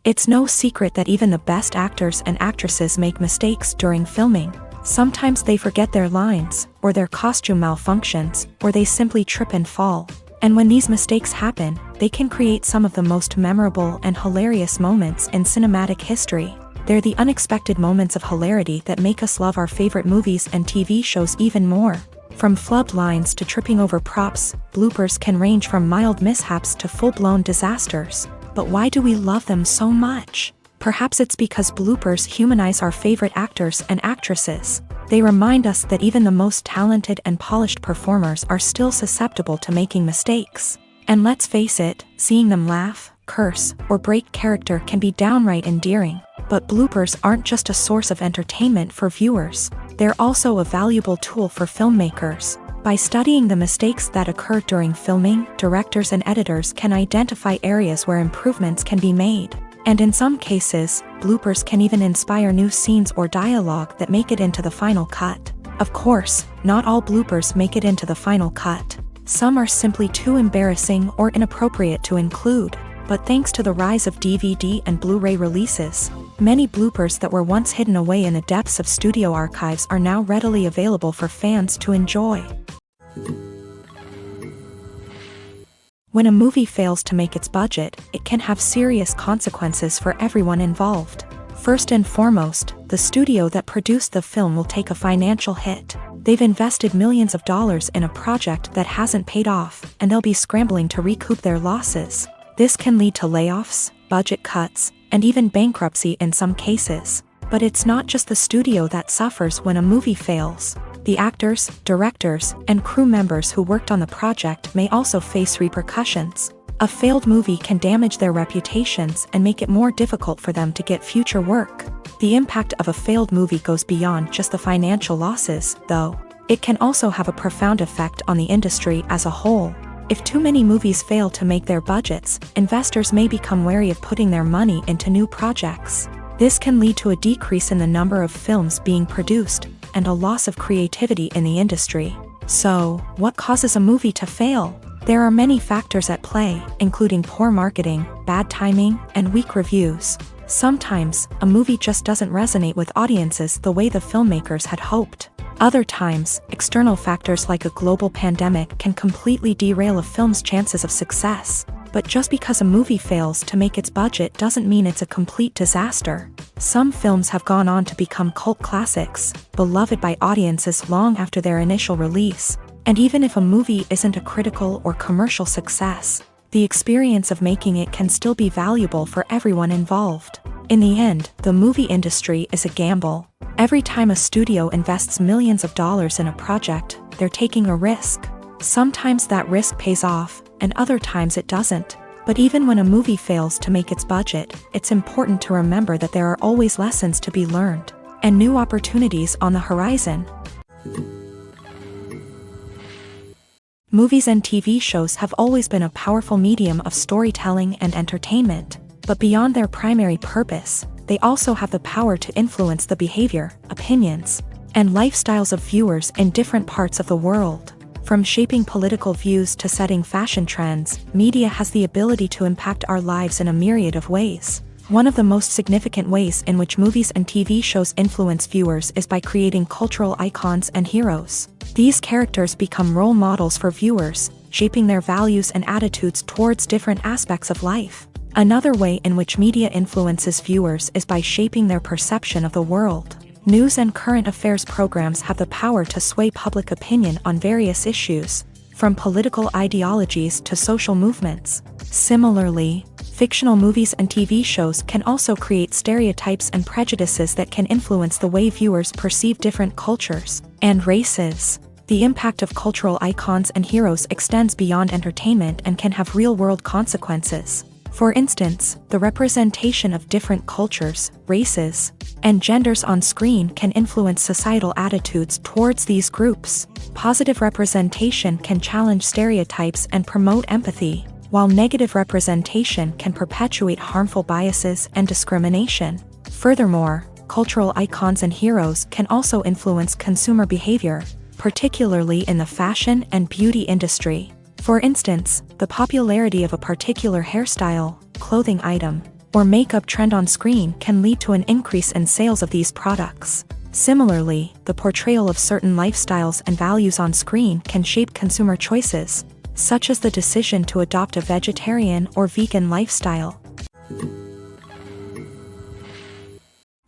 It's no secret that even the best actors and actresses make mistakes during filming. Sometimes they forget their lines, or their costume malfunctions, or they simply trip and fall. And when these mistakes happen, they can create some of the most memorable and hilarious moments in cinematic history. They're the unexpected moments of hilarity that make us love our favorite movies and TV shows even more. From flubbed lines to tripping over props, bloopers can range from mild mishaps to full-blown disasters. But why do we love them so much? Perhaps it's because bloopers humanize our favorite actors and actresses. They remind us that even the most talented and polished performers are still susceptible to making mistakes. And let's face it, seeing them laugh, curse, or break character can be downright endearing. But bloopers aren't just a source of entertainment for viewers. They're also a valuable tool for filmmakers. By studying the mistakes that occur during filming, directors and editors can identify areas where improvements can be made. And in some cases, bloopers can even inspire new scenes or dialogue that make it into the final cut. Of course, not all bloopers make it into the final cut. Some are simply too embarrassing or inappropriate to include. But thanks to the rise of DVD and Blu-ray releases, many bloopers that were once hidden away in the depths of studio archives are now readily available for fans to enjoy. When a movie fails to make its budget, it can have serious consequences for everyone involved. First and foremost, the studio that produced the film will take a financial hit. They've invested millions of dollars in a project that hasn't paid off, and they'll be scrambling to recoup their losses. This can lead to layoffs, budget cuts, and even bankruptcy in some cases. But it's not just the studio that suffers when a movie fails. The actors, directors, and crew members who worked on the project may also face repercussions. A failed movie can damage their reputations and make it more difficult for them to get future work. The impact of a failed movie goes beyond just the financial losses, though. It can also have a profound effect on the industry as a whole. If too many movies fail to make their budgets, investors may become wary of putting their money into new projects. This can lead to a decrease in the number of films being produced, and a loss of creativity in the industry. So, what causes a movie to fail? There are many factors at play, including poor marketing, bad timing, and weak reviews. Sometimes, a movie just doesn't resonate with audiences the way the filmmakers had hoped. Other times, external factors like a global pandemic can completely derail a film's chances of success. But just because a movie fails to make its budget doesn't mean it's a complete disaster. Some films have gone on to become cult classics, beloved by audiences long after their initial release. And even if a movie isn't a critical or commercial success, the experience of making it can still be valuable for everyone involved. In the end, the movie industry is a gamble. Every time a studio invests millions of dollars in a project, they're taking a risk. Sometimes that risk pays off, and other times it doesn't. But even when a movie fails to make its budget, it's important to remember that there are always lessons to be learned, and new opportunities on the horizon. Movies and TV shows have always been a powerful medium of storytelling and entertainment, but beyond their primary purpose, they also have the power to influence the behavior, opinions, and lifestyles of viewers in different parts of the world. From shaping political views to setting fashion trends, media has the ability to impact our lives in a myriad of ways. One of the most significant ways in which movies and TV shows influence viewers is by creating cultural icons and heroes. These characters become role models for viewers, shaping their values and attitudes towards different aspects of life. Another way in which media influences viewers is by shaping their perception of the world. News and current affairs programs have the power to sway public opinion on various issues, from political ideologies to social movements. Similarly, fictional movies and TV shows can also create stereotypes and prejudices that can influence the way viewers perceive different cultures and races. The impact of cultural icons and heroes extends beyond entertainment and can have real-world consequences. For instance, the representation of different cultures, races, and genders on screen can influence societal attitudes towards these groups. Positive representation can challenge stereotypes and promote empathy, while negative representation can perpetuate harmful biases and discrimination. Furthermore, cultural icons and heroes can also influence consumer behavior, particularly in the fashion and beauty industry. For instance, the popularity of a particular hairstyle, clothing item, or makeup trend on screen can lead to an increase in sales of these products. Similarly, the portrayal of certain lifestyles and values on screen can shape consumer choices, such as the decision to adopt a vegetarian or vegan lifestyle.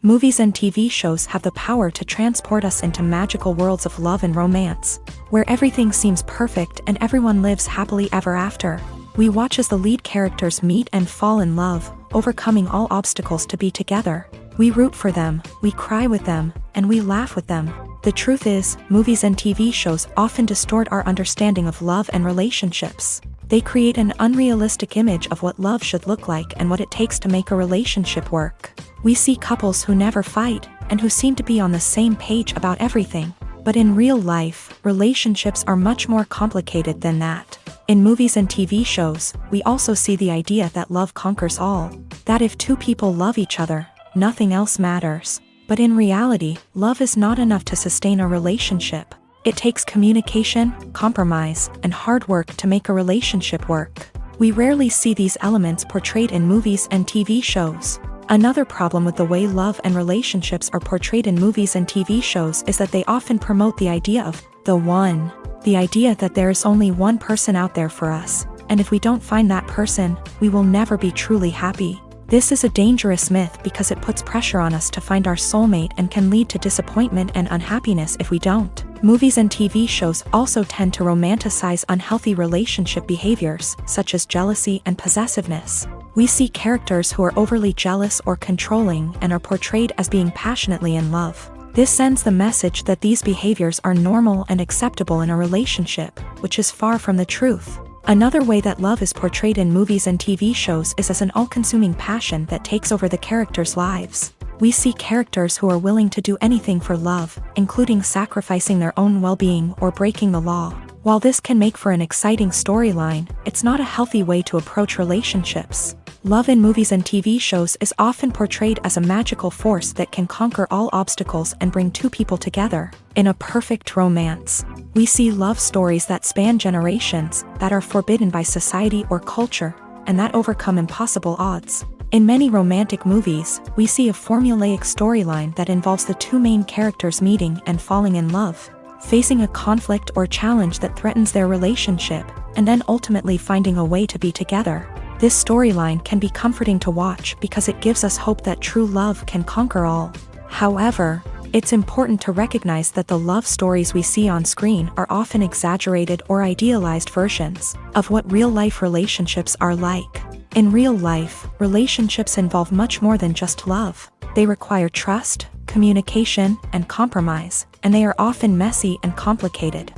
Movies and TV shows have the power to transport us into magical worlds of love and romance, where everything seems perfect and everyone lives happily ever after. We watch as the lead characters meet and fall in love, overcoming all obstacles to be together. We root for them, we cry with them, and we laugh with them. The truth is, movies and TV shows often distort our understanding of love and relationships. They create an unrealistic image of what love should look like and what it takes to make a relationship work. We see couples who never fight, and who seem to be on the same page about everything. But in real life, relationships are much more complicated than that. In movies and TV shows, we also see the idea that love conquers all. That if two people love each other, nothing else matters. But in reality, love is not enough to sustain a relationship. It takes communication, compromise, and hard work to make a relationship work. We rarely see these elements portrayed in movies and TV shows. Another problem with the way love and relationships are portrayed in movies and TV shows is that they often promote the idea of the one. The idea that there is only one person out there for us, and if we don't find that person, we will never be truly happy. This is a dangerous myth because it puts pressure on us to find our soulmate and can lead to disappointment and unhappiness if we don't. Movies and TV shows also tend to romanticize unhealthy relationship behaviors, such as jealousy and possessiveness. We see characters who are overly jealous or controlling and are portrayed as being passionately in love. This sends the message that these behaviors are normal and acceptable in a relationship, which is far from the truth. Another way that love is portrayed in movies and TV shows is as an all-consuming passion that takes over the characters' lives. We see characters who are willing to do anything for love, including sacrificing their own well-being or breaking the law. While this can make for an exciting storyline, it's not a healthy way to approach relationships. Love in movies and TV shows is often portrayed as a magical force that can conquer all obstacles and bring two people together. In a perfect romance, we see love stories that span generations, that are forbidden by society or culture, and that overcome impossible odds. In many romantic movies, we see a formulaic storyline that involves the two main characters meeting and falling in love, facing a conflict or challenge that threatens their relationship, and then ultimately finding a way to be together. This storyline can be comforting to watch because it gives us hope that true love can conquer all. However, it's important to recognize that the love stories we see on screen are often exaggerated or idealized versions of what real-life relationships are like. In real life, relationships involve much more than just love. They require trust, communication, and compromise, and they are often messy and complicated.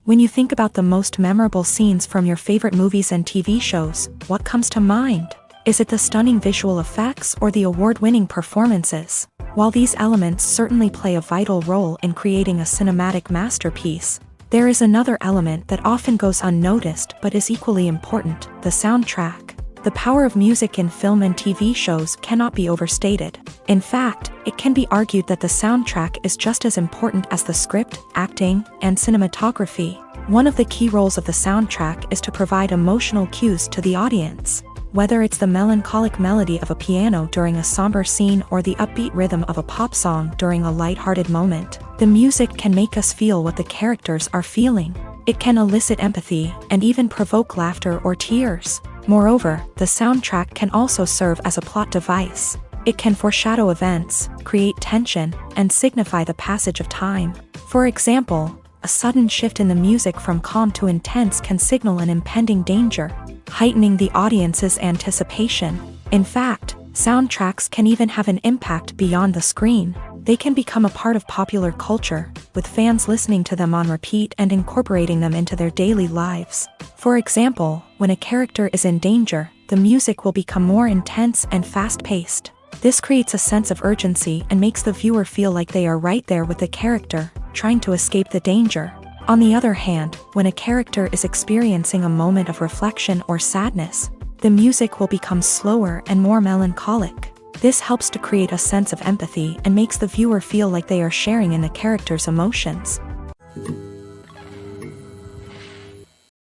When you think about the most memorable scenes from your favorite movies and TV shows, what comes to mind? Is it the stunning visual effects or the award-winning performances? While these elements certainly play a vital role in creating a cinematic masterpiece, there is another element that often goes unnoticed but is equally important: the soundtrack. The power of music in film and TV shows cannot be overstated. In fact, it can be argued that the soundtrack is just as important as the script, acting, and cinematography. One of the key roles of the soundtrack is to provide emotional cues to the audience. Whether it's the melancholic melody of a piano during a somber scene or the upbeat rhythm of a pop song during a lighthearted moment, the music can make us feel what the characters are feeling. It can elicit empathy and even provoke laughter or tears. Moreover, the soundtrack can also serve as a plot device. It can foreshadow events, create tension, and signify the passage of time. For example, a sudden shift in the music from calm to intense can signal an impending danger, heightening the audience's anticipation. In fact, soundtracks can even have an impact beyond the screen. They can become a part of popular culture, with fans listening to them on repeat and incorporating them into their daily lives. For example, when a character is in danger, the music will become more intense and fast-paced. This creates a sense of urgency and makes the viewer feel like they are right there with the character, trying to escape the danger. On the other hand, when a character is experiencing a moment of reflection or sadness, the music will become slower and more melancholic. This helps to create a sense of empathy and makes the viewer feel like they are sharing in the character's emotions.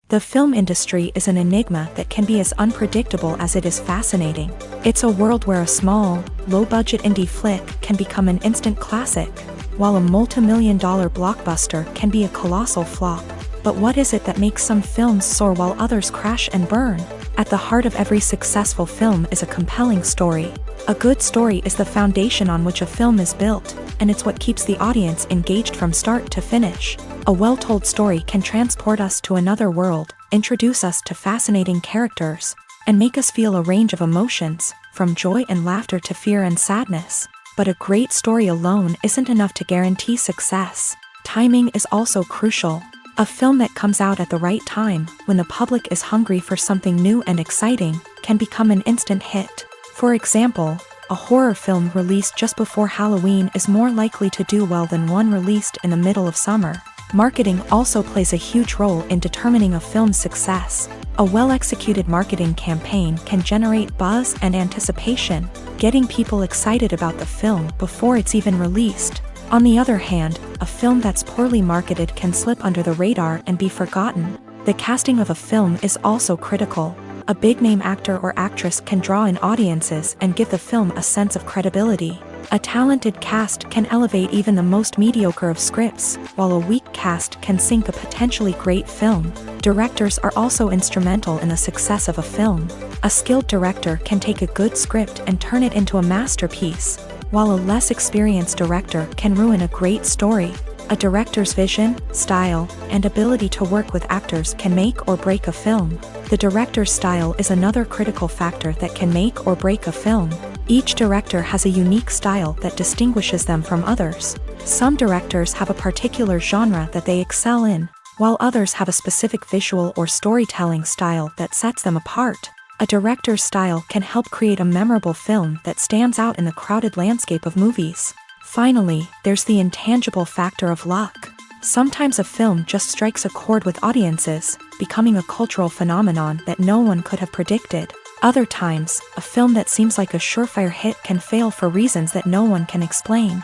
The film industry is an enigma that can be as unpredictable as it is fascinating. It's a world where a small, low-budget indie flick can become an instant classic, while a multi-million-dollar blockbuster can be a colossal flop. But what is it that makes some films soar while others crash and burn? At the heart of every successful film is a compelling story. A good story is the foundation on which a film is built, and it's what keeps the audience engaged from start to finish. A well-told story can transport us to another world, introduce us to fascinating characters, and make us feel a range of emotions, from joy and laughter to fear and sadness. But a great story alone isn't enough to guarantee success. Timing is also crucial. A film that comes out at the right time, when the public is hungry for something new and exciting, can become an instant hit. For example, a horror film released just before Halloween is more likely to do well than one released in the middle of summer. Marketing also plays a huge role in determining a film's success. A well-executed marketing campaign can generate buzz and anticipation, getting people excited about the film before it's even released. On the other hand, a film that's poorly marketed can slip under the radar and be forgotten. The casting of a film is also critical. A big-name actor or actress can draw in audiences and give the film a sense of credibility. A talented cast can elevate even the most mediocre of scripts, while a weak cast can sink a potentially great film. Directors are also instrumental in the success of a film. A skilled director can take a good script and turn it into a masterpiece, while a less experienced director can ruin a great story. A director's vision, style, and ability to work with actors can make or break a film. The director's style is another critical factor that can make or break a film. Each director has a unique style that distinguishes them from others. Some directors have a particular genre that they excel in, while others have a specific visual or storytelling style that sets them apart. A director's style can help create a memorable film that stands out in the crowded landscape of movies. Finally, there's the intangible factor of luck. Sometimes a film just strikes a chord with audiences, becoming a cultural phenomenon that no one could have predicted. Other times, a film that seems like a surefire hit can fail for reasons that no one can explain.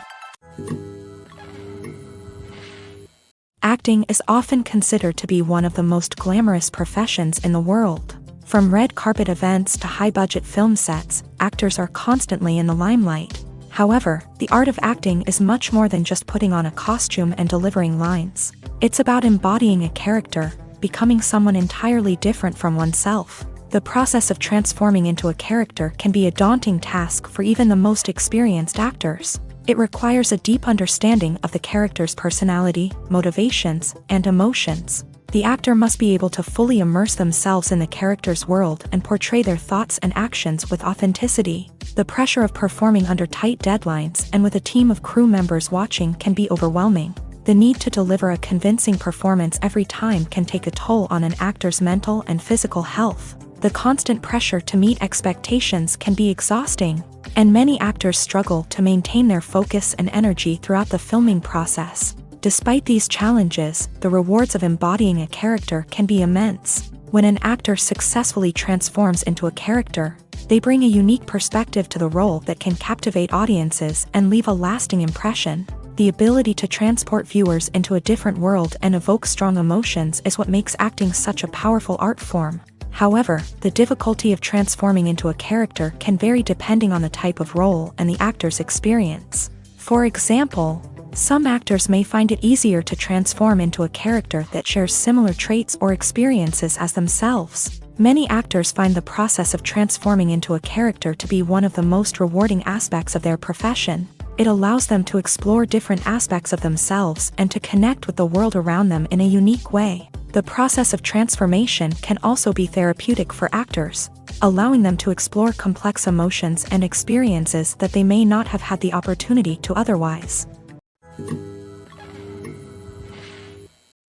Acting is often considered to be one of the most glamorous professions in the world. From red carpet events to high-budget film sets, actors are constantly in the limelight. However, the art of acting is much more than just putting on a costume and delivering lines. It's about embodying a character, becoming someone entirely different from oneself. The process of transforming into a character can be a daunting task for even the most experienced actors. It requires a deep understanding of the character's personality, motivations, and emotions. The actor must be able to fully immerse themselves in the character's world and portray their thoughts and actions with authenticity. The pressure of performing under tight deadlines and with a team of crew members watching can be overwhelming. The need to deliver a convincing performance every time can take a toll on an actor's mental and physical health. The constant pressure to meet expectations can be exhausting, and many actors struggle to maintain their focus and energy throughout the filming process. Despite these challenges, the rewards of embodying a character can be immense. When an actor successfully transforms into a character, they bring a unique perspective to the role that can captivate audiences and leave a lasting impression. The ability to transport viewers into a different world and evoke strong emotions is what makes acting such a powerful art form. However, the difficulty of transforming into a character can vary depending on the type of role and the actor's experience. For example, some actors may find it easier to transform into a character that shares similar traits or experiences as themselves. Many actors find the process of transforming into a character to be one of the most rewarding aspects of their profession. It allows them to explore different aspects of themselves and to connect with the world around them in a unique way. The process of transformation can also be therapeutic for actors, allowing them to explore complex emotions and experiences that they may not have had the opportunity to otherwise.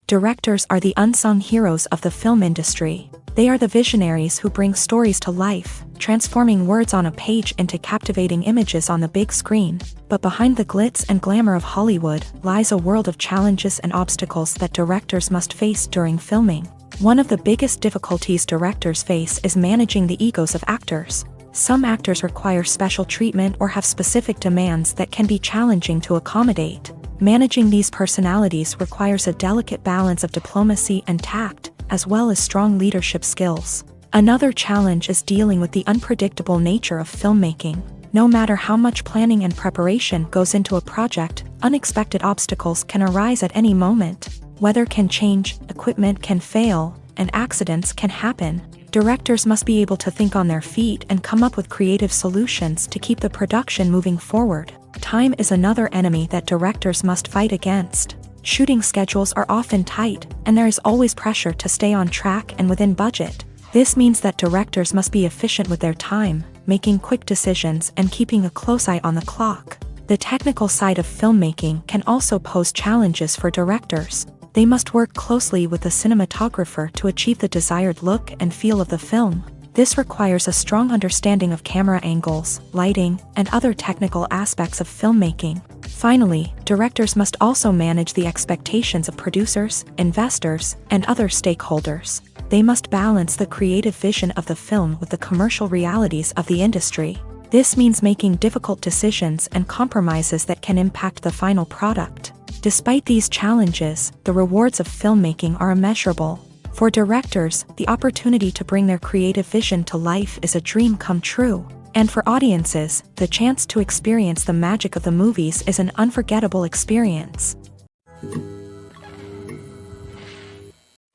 Directors are the unsung heroes of the film industry. They are the visionaries who bring stories to life, transforming words on a page into captivating images on the big screen. But behind the glitz and glamour of Hollywood lies a world of challenges and obstacles that directors must face during filming. One of the biggest difficulties directors face is managing the egos of actors. Some actors require special treatment or have specific demands that can be challenging to accommodate. Managing these personalities requires a delicate balance of diplomacy and tact, as well as strong leadership skills. Another challenge is dealing with the unpredictable nature of filmmaking. No matter how much planning and preparation goes into a project, unexpected obstacles can arise at any moment. Weather can change, equipment can fail, and accidents can happen. Directors must be able to think on their feet and come up with creative solutions to keep the production moving forward. Time is another enemy that directors must fight against. Shooting schedules are often tight, and there is always pressure to stay on track and within budget. This means that directors must be efficient with their time, making quick decisions and keeping a close eye on the clock. The technical side of filmmaking can also pose challenges for directors. They must work closely with the cinematographer to achieve the desired look and feel of the film. This requires a strong understanding of camera angles, lighting, and other technical aspects of filmmaking. Finally, directors must also manage the expectations of producers, investors, and other stakeholders. They must balance the creative vision of the film with the commercial realities of the industry. This means making difficult decisions and compromises that can impact the final product. Despite these challenges, the rewards of filmmaking are immeasurable. For directors, the opportunity to bring their creative vision to life is a dream come true. And for audiences, the chance to experience the magic of the movies is an unforgettable experience.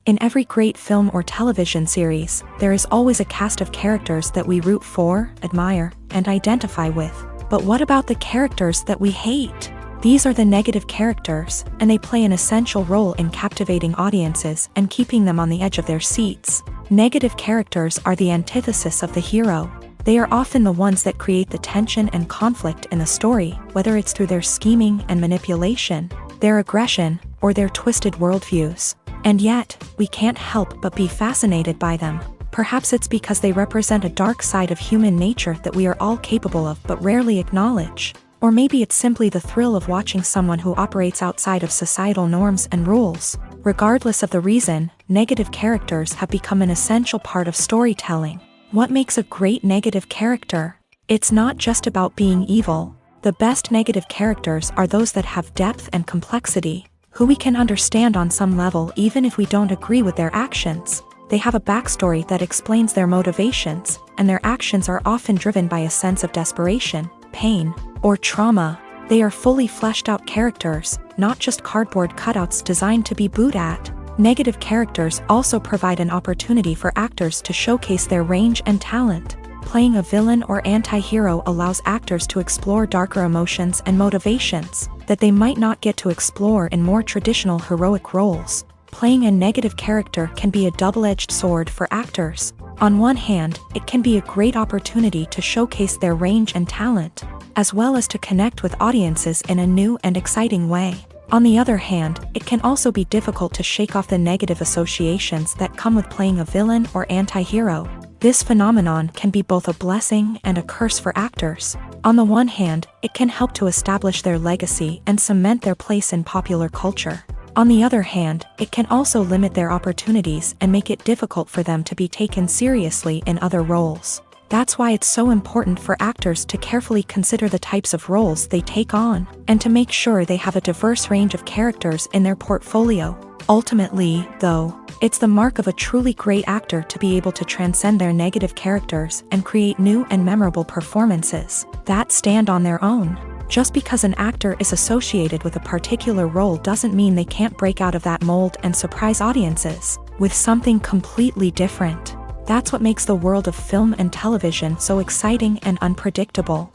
In every great film or television series, there is always a cast of characters that we root for, admire, and identify with. But what about the characters that we hate? These are the negative characters, and they play an essential role in captivating audiences and keeping them on the edge of their seats. Negative characters are the antithesis of the hero. They are often the ones that create the tension and conflict in the story, whether it's through their scheming and manipulation, their aggression, or their twisted worldviews. And yet, we can't help but be fascinated by them. Perhaps it's because they represent a dark side of human nature that we are all capable of but rarely acknowledge. Or maybe it's simply the thrill of watching someone who operates outside of societal norms and rules. Regardless of the reason, negative characters have become an essential part of storytelling. What makes a great negative character? It's not just about being evil. The best negative characters are those that have depth and complexity, who we can understand on some level even if we don't agree with their actions. They have a backstory that explains their motivations, and their actions are often driven by a sense of desperation, pain, or trauma. They are fully fleshed out characters, not just cardboard cutouts designed to be booed at. Negative characters also provide an opportunity for actors to showcase their range and talent. Playing a villain or anti-hero allows actors to explore darker emotions and motivations that they might not get to explore in more traditional heroic roles. Playing a negative character can be a double-edged sword for actors. On one hand, it can be a great opportunity to showcase their range and talent, as well as to connect with audiences in a new and exciting way. On the other hand, it can also be difficult to shake off the negative associations that come with playing a villain or anti-hero. This phenomenon can be both a blessing and a curse for actors. On the one hand, it can help to establish their legacy and cement their place in popular culture. On the other hand, it can also limit their opportunities and make it difficult for them to be taken seriously in other roles. That's why it's so important for actors to carefully consider the types of roles they take on, and to make sure they have a diverse range of characters in their portfolio. Ultimately, though, it's the mark of a truly great actor to be able to transcend their negative characters and create new and memorable performances that stand on their own. Just because an actor is associated with a particular role doesn't mean they can't break out of that mold and surprise audiences with something completely different. That's what makes the world of film and television so exciting and unpredictable.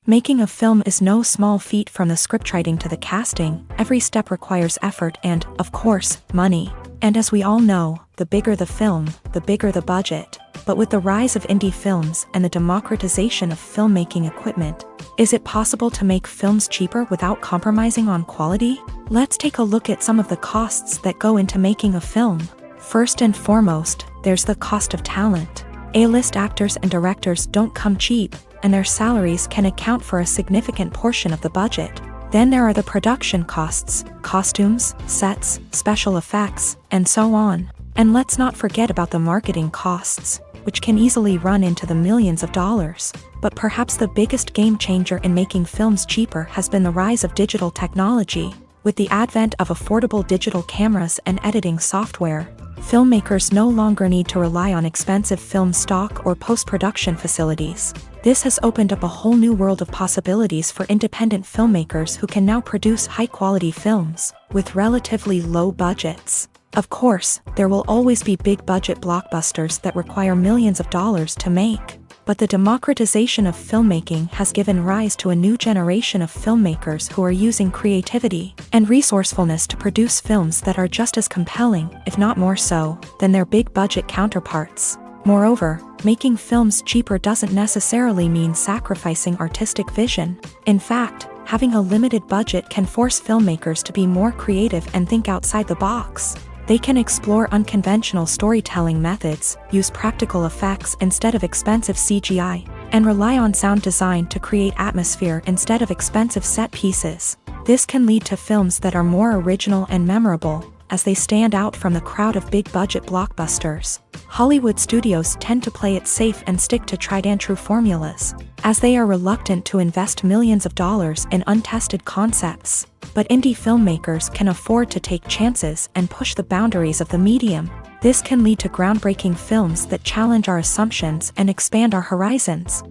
Making a film is no small feat, from the scriptwriting to the casting. Every step requires effort and, of course, money. And as we all know, the bigger the film, the bigger the budget. But with the rise of indie films and the democratization of filmmaking equipment, is it possible to make films cheaper without compromising on quality? Let's take a look at some of the costs that go into making a film. First and foremost, there's the cost of talent. A-list actors and directors don't come cheap, and their salaries can account for a significant portion of the budget. Then there are the production costs, costumes, sets, special effects, and so on. And let's not forget about the marketing costs, which can easily run into the millions of dollars. But perhaps the biggest game changer in making films cheaper has been the rise of digital technology. With the advent of affordable digital cameras and editing software, filmmakers no longer need to rely on expensive film stock or post-production facilities. This has opened up a whole new world of possibilities for independent filmmakers who can now produce high-quality films with relatively low budgets. Of course, there will always be big-budget blockbusters that require millions of dollars to make. But the democratization of filmmaking has given rise to a new generation of filmmakers who are using creativity and resourcefulness to produce films that are just as compelling, if not more so, than their big-budget counterparts. Moreover, making films cheaper doesn't necessarily mean sacrificing artistic vision. In fact, having a limited budget can force filmmakers to be more creative and think outside the box. They can explore unconventional storytelling methods, use practical effects instead of expensive CGI, and rely on sound design to create atmosphere instead of expensive set pieces. This can lead to films that are more original and memorable, as they stand out from the crowd of big-budget blockbusters. Hollywood studios tend to play it safe and stick to tried-and-true formulas, as they are reluctant to invest millions of dollars in untested concepts. But indie filmmakers can afford to take chances and push the boundaries of the medium. This can lead to groundbreaking films that challenge our assumptions and expand our horizons.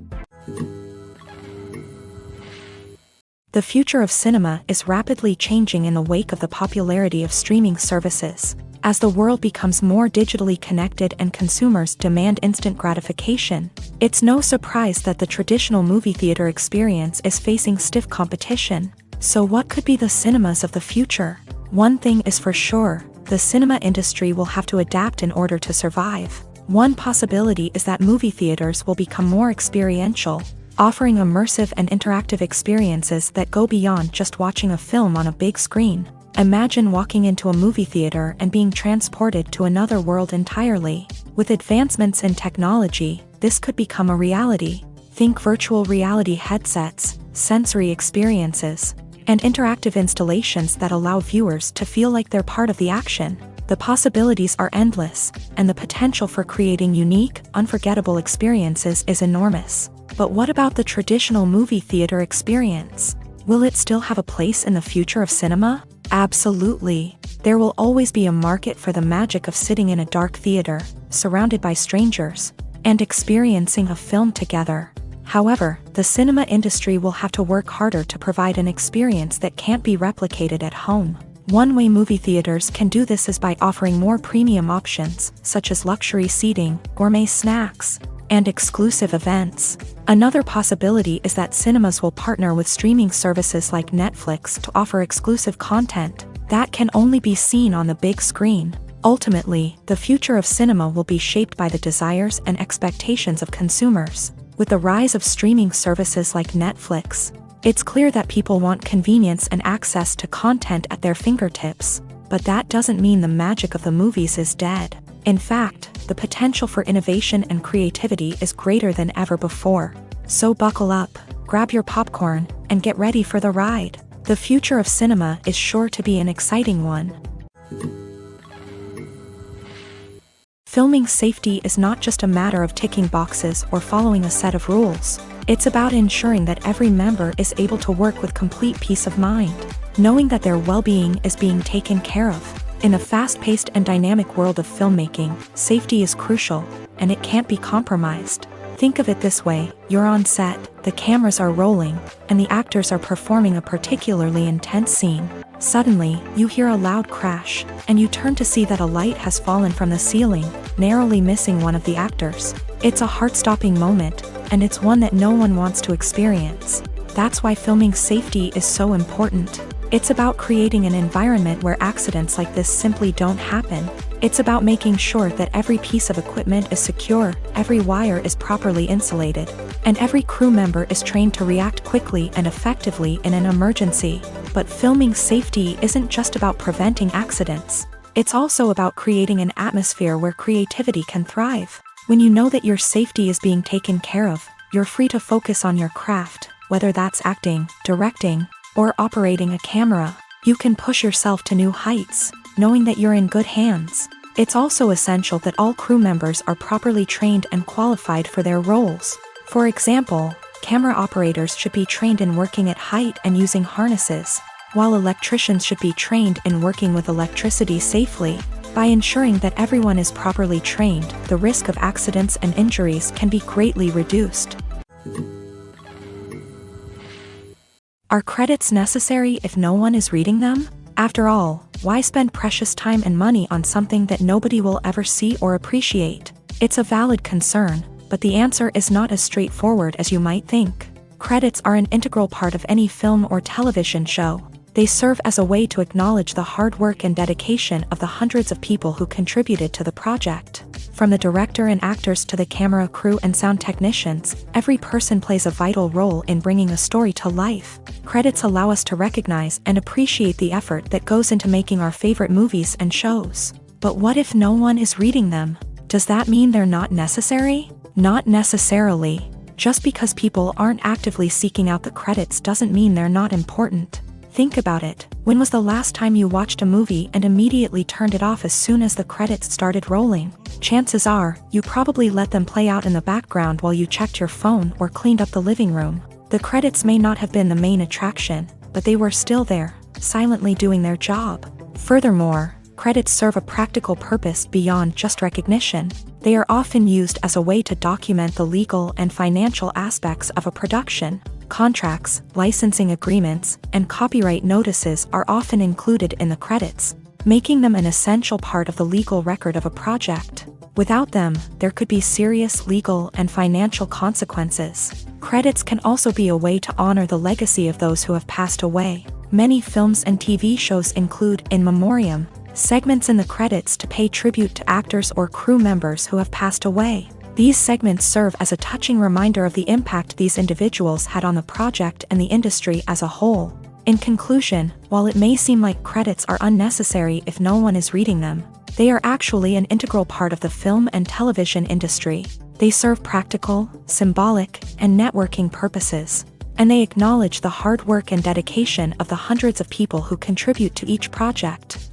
The future of cinema is rapidly changing in the wake of the popularity of streaming services. As the world becomes more digitally connected and consumers demand instant gratification, it's no surprise that the traditional movie theater experience is facing stiff competition. So what could be the cinemas of the future? One thing is for sure, the cinema industry will have to adapt in order to survive. One possibility is that movie theaters will become more experiential, offering immersive and interactive experiences that go beyond just watching a film on a big screen. Imagine walking into a movie theater and being transported to another world entirely. With advancements in technology, this could become a reality. Think virtual reality headsets, sensory experiences, and interactive installations that allow viewers to feel like they're part of the action. The possibilities are endless, and the potential for creating unique, unforgettable experiences is enormous. But what about the traditional movie theater experience? Will it still have a place in the future of cinema? Absolutely. There will always be a market for the magic of sitting in a dark theater, surrounded by strangers, and experiencing a film together. However, the cinema industry will have to work harder to provide an experience that can't be replicated at home. One way movie theaters can do this is by offering more premium options, such as luxury seating, gourmet snacks, and exclusive events. Another possibility is that cinemas will partner with streaming services like Netflix to offer exclusive content that can only be seen on the big screen. Ultimately, the future of cinema will be shaped by the desires and expectations of consumers. With the rise of streaming services like Netflix, it's clear that people want convenience and access to content at their fingertips. But that doesn't mean the magic of the movies is dead. In fact, the potential for innovation and creativity is greater than ever before. So buckle up, grab your popcorn, and get ready for the ride. The future of cinema is sure to be an exciting one. Filming safety is not just a matter of ticking boxes or following a set of rules. It's about ensuring that every member is able to work with complete peace of mind, knowing that their well-being is being taken care of. In a fast-paced and dynamic world of filmmaking, safety is crucial, and it can't be compromised. Think of it this way: you're on set, the cameras are rolling, and the actors are performing a particularly intense scene. Suddenly, you hear a loud crash, and you turn to see that a light has fallen from the ceiling, narrowly missing one of the actors. It's a heart-stopping moment, and it's one that no one wants to experience. That's why filming safety is so important. It's about creating an environment where accidents like this simply don't happen. It's about making sure that every piece of equipment is secure, every wire is properly insulated, and every crew member is trained to react quickly and effectively in an emergency. But filming safety isn't just about preventing accidents. It's also about creating an atmosphere where creativity can thrive. When you know that your safety is being taken care of, you're free to focus on your craft, whether that's acting, directing, or operating a camera. You can push yourself to new heights, knowing that you're in good hands. It's also essential that all crew members are properly trained and qualified for their roles. For example, camera operators should be trained in working at height and using harnesses, while electricians should be trained in working with electricity safely. By ensuring that everyone is properly trained, the risk of accidents and injuries can be greatly reduced. Are credits necessary if no one is reading them? After all, why spend precious time and money on something that nobody will ever see or appreciate? It's a valid concern, but the answer is not as straightforward as you might think. Credits are an integral part of any film or television show. They serve as a way to acknowledge the hard work and dedication of the hundreds of people who contributed to the project. From the director and actors to the camera crew and sound technicians, every person plays a vital role in bringing a story to life. Credits allow us to recognize and appreciate the effort that goes into making our favorite movies and shows. But what if no one is reading them? Does that mean they're not necessary? Not necessarily. Just because people aren't actively seeking out the credits doesn't mean they're not important. Think about it. When was the last time you watched a movie and immediately turned it off as soon as the credits started rolling? Chances are, you probably let them play out in the background while you checked your phone or cleaned up the living room. The credits may not have been the main attraction, but they were still there, silently doing their job. Furthermore, credits serve a practical purpose beyond just recognition. They are often used as a way to document the legal and financial aspects of a production. Contracts, licensing agreements, and copyright notices are often included in the credits, making them an essential part of the legal record of a project. Without them, there could be serious legal and financial consequences. Credits can also be a way to honor the legacy of those who have passed away. Many films and TV shows include in memoriam segments in the credits to pay tribute to actors or crew members who have passed away. These segments serve as a touching reminder of the impact these individuals had on the project and the industry as a whole. In conclusion, while it may seem like credits are unnecessary if no one is reading them, they are actually an integral part of the film and television industry. They serve practical, symbolic, and networking purposes, and they acknowledge the hard work and dedication of the hundreds of people who contribute to each project.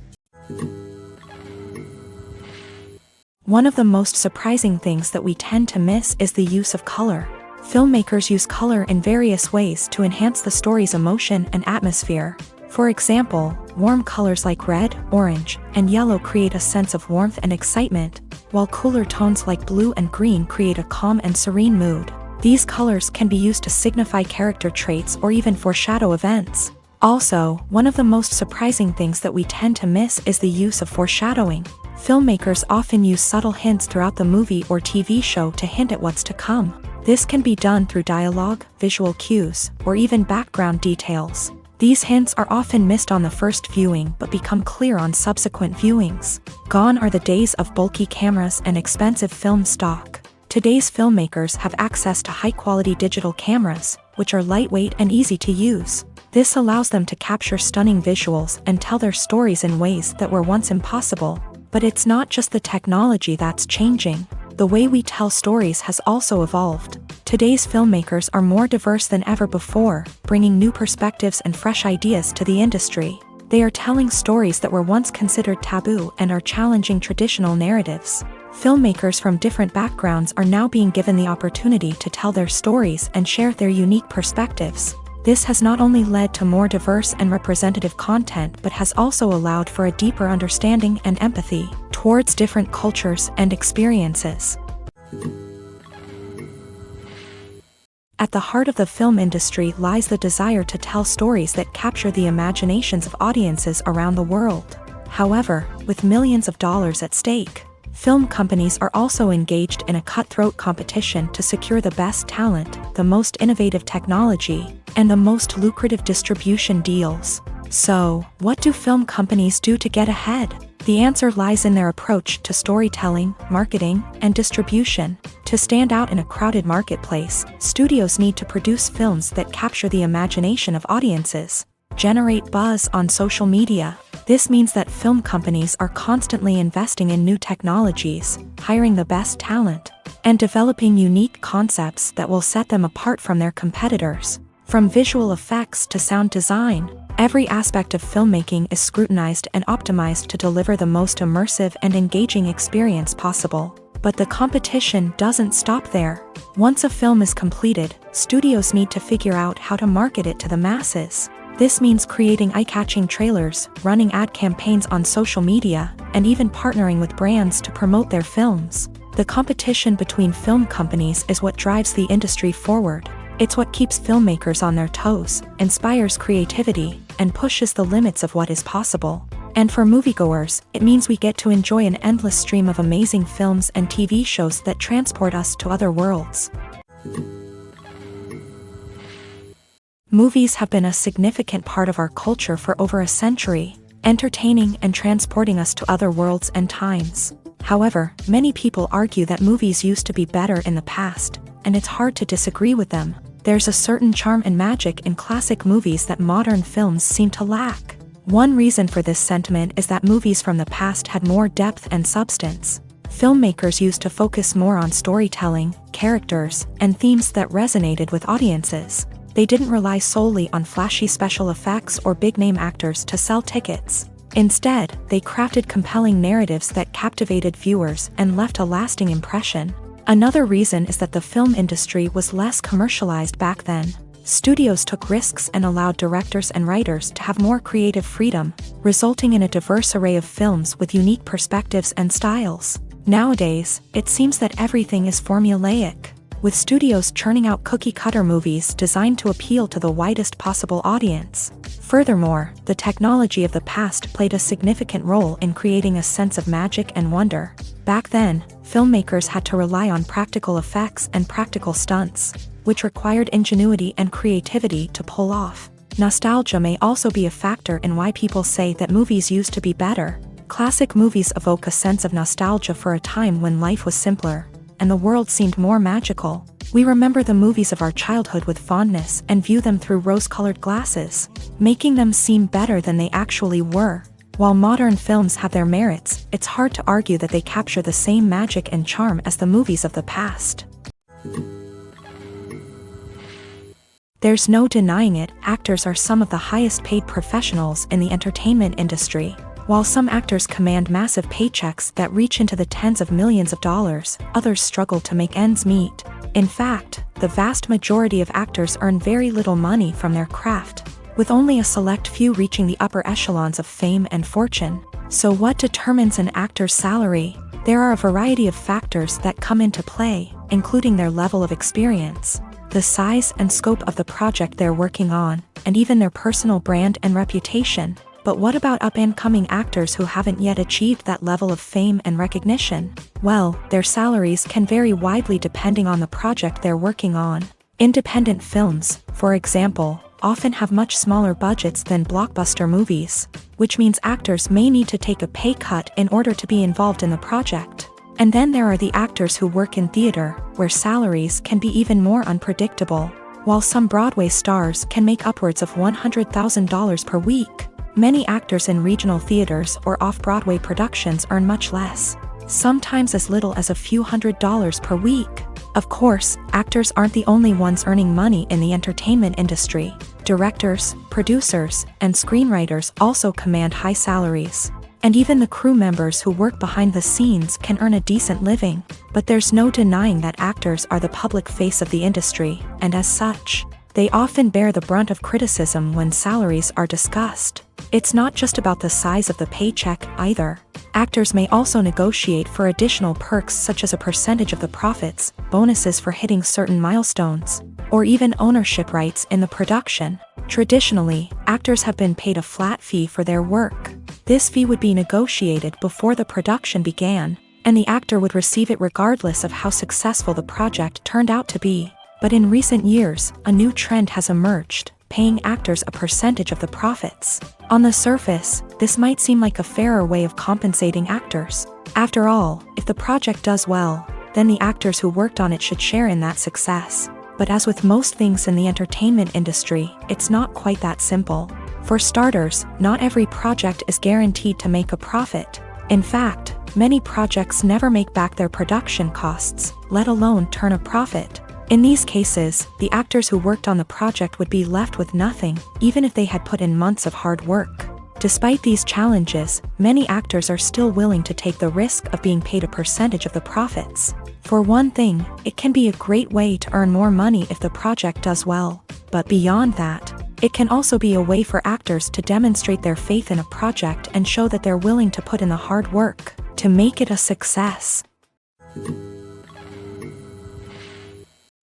One of the most surprising things that we tend to miss is the use of color. Filmmakers use color in various ways to enhance the story's emotion and atmosphere. For example, warm colors like red, orange, and yellow create a sense of warmth and excitement, while cooler tones like blue and green create a calm and serene mood. These colors can be used to signify character traits or even foreshadow events. Also, one of the most surprising things that we tend to miss is the use of foreshadowing. Filmmakers often use subtle hints throughout the movie or TV show to hint at what's to come. This can be done through dialogue, visual cues, or even background details. These hints are often missed on the first viewing but become clear on subsequent viewings. Gone are the days of bulky cameras and expensive film stock. Today's filmmakers have access to high-quality digital cameras, which are lightweight and easy to use. This allows them to capture stunning visuals and tell their stories in ways that were once impossible. But it's not just the technology that's changing. The way we tell stories has also evolved. Today's filmmakers are more diverse than ever before, bringing new perspectives and fresh ideas to the industry. They are telling stories that were once considered taboo and are challenging traditional narratives. Filmmakers from different backgrounds are now being given the opportunity to tell their stories and share their unique perspectives. This has not only led to more diverse and representative content but has also allowed for a deeper understanding and empathy towards different cultures and experiences. At the heart of the film industry lies the desire to tell stories that capture the imaginations of audiences around the world. However, with millions of dollars at stake, film companies are also engaged in a cutthroat competition to secure the best talent, the most innovative technology, and the most lucrative distribution deals. So, what do film companies do to get ahead? The answer lies in their approach to storytelling, marketing, and distribution. To stand out in a crowded marketplace, studios need to produce films that capture the imagination of audiences, generate buzz on social media. This means that film companies are constantly investing in new technologies, hiring the best talent, and developing unique concepts that will set them apart from their competitors. From visual effects to sound design, every aspect of filmmaking is scrutinized and optimized to deliver the most immersive and engaging experience possible. But the competition doesn't stop there. Once a film is completed, studios need to figure out how to market it to the masses. This means creating eye-catching trailers, running ad campaigns on social media, and even partnering with brands to promote their films. The competition between film companies is what drives the industry forward. It's what keeps filmmakers on their toes, inspires creativity, and pushes the limits of what is possible. And for moviegoers, it means we get to enjoy an endless stream of amazing films and TV shows that transport us to other worlds. Movies have been a significant part of our culture for over a century, entertaining and transporting us to other worlds and times. However, many people argue that movies used to be better in the past, and it's hard to disagree with them. There's a certain charm and magic in classic movies that modern films seem to lack. One reason for this sentiment is that movies from the past had more depth and substance. Filmmakers used to focus more on storytelling, characters, and themes that resonated with audiences. They didn't rely solely on flashy special effects or big-name actors to sell tickets. Instead, they crafted compelling narratives that captivated viewers and left a lasting impression. Another reason is that the film industry was less commercialized back then. Studios took risks and allowed directors and writers to have more creative freedom, resulting in a diverse array of films with unique perspectives and styles. Nowadays, it seems that everything is formulaic, with studios churning out cookie-cutter movies designed to appeal to the widest possible audience. Furthermore, the technology of the past played a significant role in creating a sense of magic and wonder. Back then, filmmakers had to rely on practical effects and practical stunts, which required ingenuity and creativity to pull off. Nostalgia may also be a factor in why people say that movies used to be better. Classic movies evoke a sense of nostalgia for a time when life was simpler, and the world seemed more magical. We remember the movies of our childhood with fondness and view them through rose-colored glasses, making them seem better than they actually were. While modern films have their merits, it's hard to argue that they capture the same magic and charm as the movies of the past. There's no denying it, actors are some of the highest-paid professionals in the entertainment industry. While some actors command massive paychecks that reach into the tens of millions of dollars, others struggle to make ends meet. In fact, the vast majority of actors earn very little money from their craft, with only a select few reaching the upper echelons of fame and fortune. So what determines an actor's salary? There are a variety of factors that come into play, including their level of experience, the size and scope of the project they're working on, and even their personal brand and reputation. But what about up-and-coming actors who haven't yet achieved that level of fame and recognition? Well, their salaries can vary widely depending on the project they're working on. Independent films, for example, often have much smaller budgets than blockbuster movies, which means actors may need to take a pay cut in order to be involved in the project. And then there are the actors who work in theater, where salaries can be even more unpredictable. While some Broadway stars can make upwards of $100,000 per week, many actors in regional theaters or off-Broadway productions earn much less, sometimes as little as a few $100s per week. Of course, actors aren't the only ones earning money in the entertainment industry. Directors, producers, and screenwriters also command high salaries. And even the crew members who work behind the scenes can earn a decent living. But there's no denying that actors are the public face of the industry, and as such, they often bear the brunt of criticism when salaries are discussed. It's not just about the size of the paycheck, either. Actors may also negotiate for additional perks such as a percentage of the profits, bonuses for hitting certain milestones, or even ownership rights in the production. Traditionally, actors have been paid a flat fee for their work. This fee would be negotiated before the production began, and the actor would receive it regardless of how successful the project turned out to be. But in recent years, a new trend has emerged, paying actors a percentage of the profits. On the surface, this might seem like a fairer way of compensating actors. After all, if the project does well, then the actors who worked on it should share in that success. But as with most things in the entertainment industry, it's not quite that simple. For starters, not every project is guaranteed to make a profit. In fact, many projects never make back their production costs, let alone turn a profit. In these cases, the actors who worked on the project would be left with nothing, even if they had put in months of hard work. Despite these challenges, many actors are still willing to take the risk of being paid a percentage of the profits. For one thing, it can be a great way to earn more money if the project does well. But beyond that, it can also be a way for actors to demonstrate their faith in a project and show that they're willing to put in the hard work to make it a success.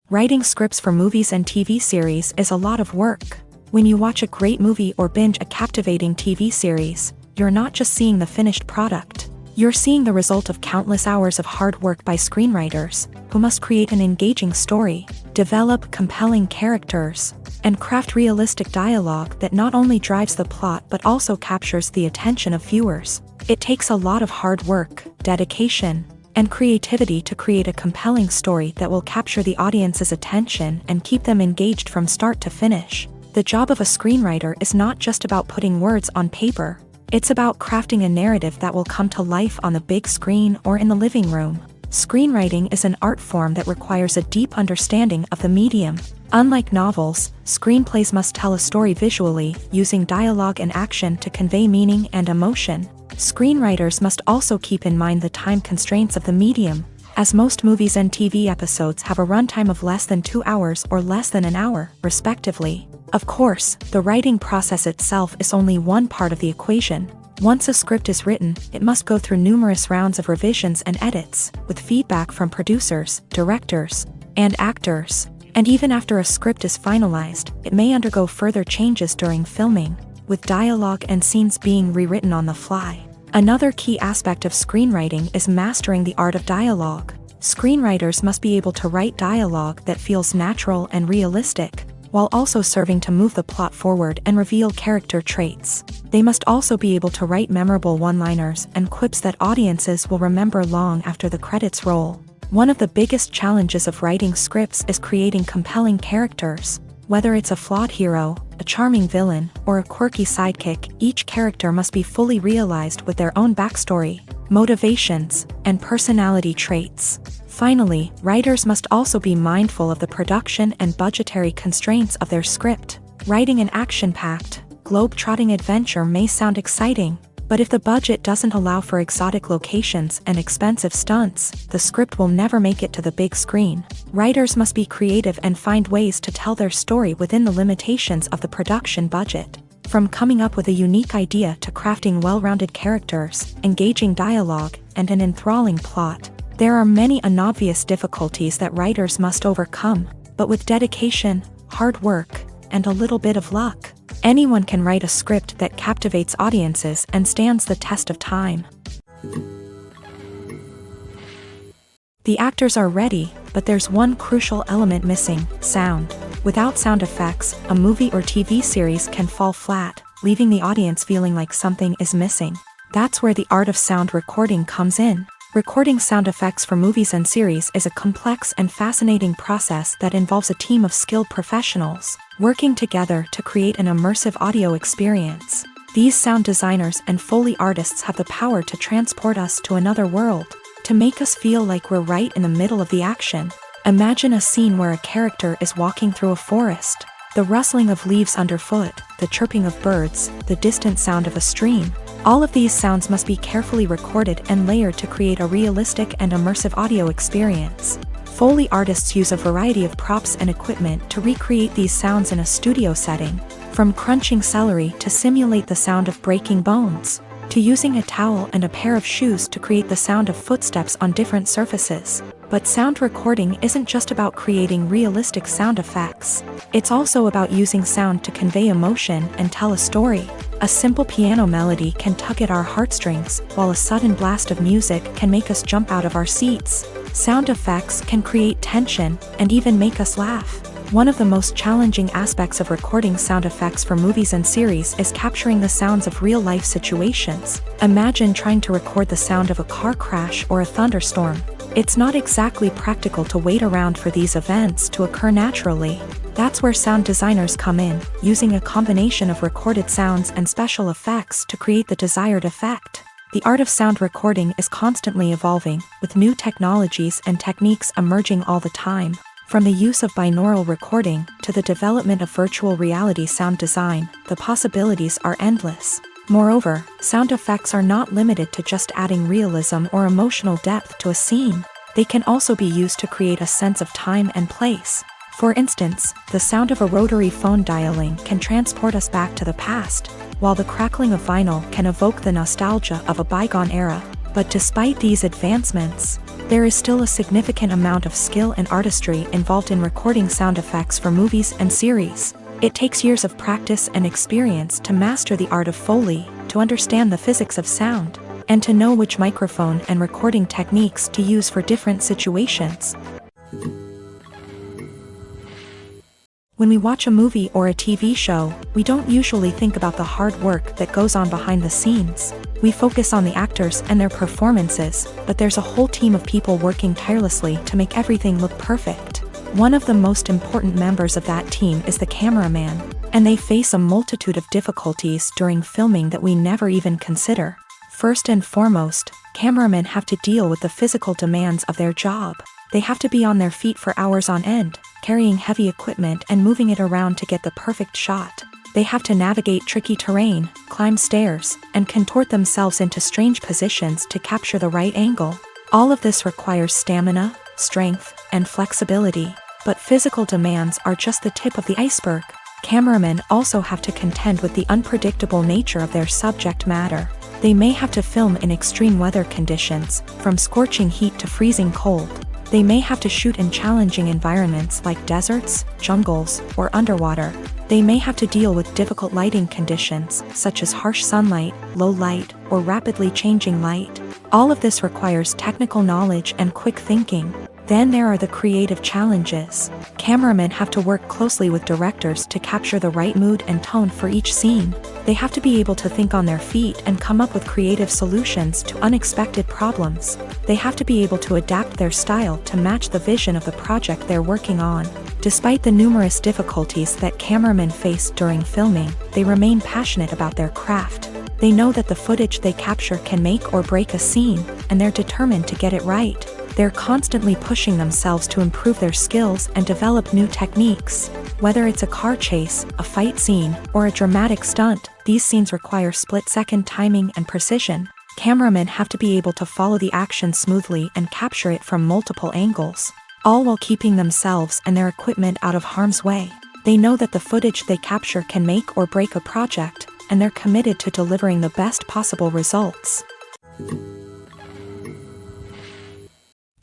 Writing scripts for movies and TV series is a lot of work. When you watch a great movie or binge a captivating TV series, you're not just seeing the finished product. You're seeing the result of countless hours of hard work by screenwriters, who must create an engaging story, develop compelling characters, and craft realistic dialogue that not only drives the plot but also captures the attention of viewers. It takes a lot of hard work, dedication, and creativity to create a compelling story that will capture the audience's attention and keep them engaged from start to finish. The job of a screenwriter is not just about putting words on paper. It's about crafting a narrative that will come to life on the big screen or in the living room. Screenwriting is an art form that requires a deep understanding of the medium. Unlike novels, screenplays must tell a story visually, using dialogue and action to convey meaning and emotion. Screenwriters must also keep in mind the time constraints of the medium, as most movies and TV episodes have a runtime of less than 2 hours or less than an hour, respectively. Of course, the writing process itself is only one part of the equation. Once a script is written, it must go through numerous rounds of revisions and edits, with feedback from producers, directors, and actors. And even after a script is finalized, it may undergo further changes during filming, with dialogue and scenes being rewritten on the fly. Another key aspect of screenwriting is mastering the art of dialogue. Screenwriters must be able to write dialogue that feels natural and realistic, while also serving to move the plot forward and reveal character traits. They must also be able to write memorable one-liners and quips that audiences will remember long after the credits roll. One of the biggest challenges of writing scripts is creating compelling characters. Whether it's a flawed hero, a charming villain, or a quirky sidekick, each character must be fully realized with their own backstory, motivations, and personality traits. Finally, writers must also be mindful of the production and budgetary constraints of their script. Writing an action-packed, globe-trotting adventure may sound exciting, but if the budget doesn't allow for exotic locations and expensive stunts, the script will never make it to the big screen. Writers must be creative and find ways to tell their story within the limitations of the production budget. From coming up with a unique idea to crafting well-rounded characters, engaging dialogue, and an enthralling plot, there are many unobvious difficulties that writers must overcome, but with dedication, hard work, and a little bit of luck, anyone can write a script that captivates audiences and stands the test of time. The actors are ready, but there's one crucial element missing: sound. Without sound effects, a movie or TV series can fall flat, leaving the audience feeling like something is missing. That's where the art of sound recording comes in. Recording sound effects for movies and series is a complex and fascinating process that involves a team of skilled professionals working together to create an immersive audio experience. These sound designers and Foley artists have the power to transport us to another world, to make us feel like we're right in the middle of the action. Imagine a scene where a character is walking through a forest. The rustling of leaves underfoot, the chirping of birds, the distant sound of a stream. All of these sounds must be carefully recorded and layered to create a realistic and immersive audio experience. Foley artists use a variety of props and equipment to recreate these sounds in a studio setting, from crunching celery to simulate the sound of breaking bones, to using a towel and a pair of shoes to create the sound of footsteps on different surfaces. But sound recording isn't just about creating realistic sound effects. It's also about using sound to convey emotion and tell a story. A simple piano melody can tug at our heartstrings, while a sudden blast of music can make us jump out of our seats. Sound effects can create tension and even make us laugh. One of the most challenging aspects of recording sound effects for movies and series is capturing the sounds of real-life situations. Imagine trying to record the sound of a car crash or a thunderstorm. It's not exactly practical to wait around for these events to occur naturally. That's where sound designers come in, using a combination of recorded sounds and special effects to create the desired effect. The art of sound recording is constantly evolving, with new technologies and techniques emerging all the time. From the use of binaural recording to the development of virtual reality sound design, the possibilities are endless. Moreover, sound effects are not limited to just adding realism or emotional depth to a scene. They can also be used to create a sense of time and place. For instance, the sound of a rotary phone dialing can transport us back to the past, while the crackling of vinyl can evoke the nostalgia of a bygone era. But despite these advancements, there is still a significant amount of skill and artistry involved in recording sound effects for movies and series. It takes years of practice and experience to master the art of Foley, to understand the physics of sound, and to know which microphone and recording techniques to use for different situations. When we watch a movie or a TV show, we don't usually think about the hard work that goes on behind the scenes. We focus on the actors and their performances, but there's a whole team of people working tirelessly to make everything look perfect. One of the most important members of that team is the cameraman, and they face a multitude of difficulties during filming that we never even consider. First and foremost, cameramen have to deal with the physical demands of their job. They have to be on their feet for hours on end, carrying heavy equipment and moving it around to get the perfect shot. They have to navigate tricky terrain, climb stairs, and contort themselves into strange positions to capture the right angle. All of this requires stamina, strength, and flexibility. But physical demands are just the tip of the iceberg. Cameramen also have to contend with the unpredictable nature of their subject matter. They may have to film in extreme weather conditions, from scorching heat to freezing cold. They may have to shoot in challenging environments like deserts, jungles, or underwater. They may have to deal with difficult lighting conditions, such as harsh sunlight, low light, or rapidly changing light. All of this requires technical knowledge and quick thinking. Then there are the creative challenges. Cameramen have to work closely with directors to capture the right mood and tone for each scene. They have to be able to think on their feet and come up with creative solutions to unexpected problems. They have to be able to adapt their style to match the vision of the project they're working on. Despite the numerous difficulties that cameramen face during filming, they remain passionate about their craft. They know that the footage they capture can make or break a scene, and they're determined to get it right. They're constantly pushing themselves to improve their skills and develop new techniques. Whether it's a car chase, a fight scene, or a dramatic stunt, these scenes require split-second timing and precision. Cameramen have to be able to follow the action smoothly and capture it from multiple angles, all while keeping themselves and their equipment out of harm's way. They know that the footage they capture can make or break a project, and they're committed to delivering the best possible results.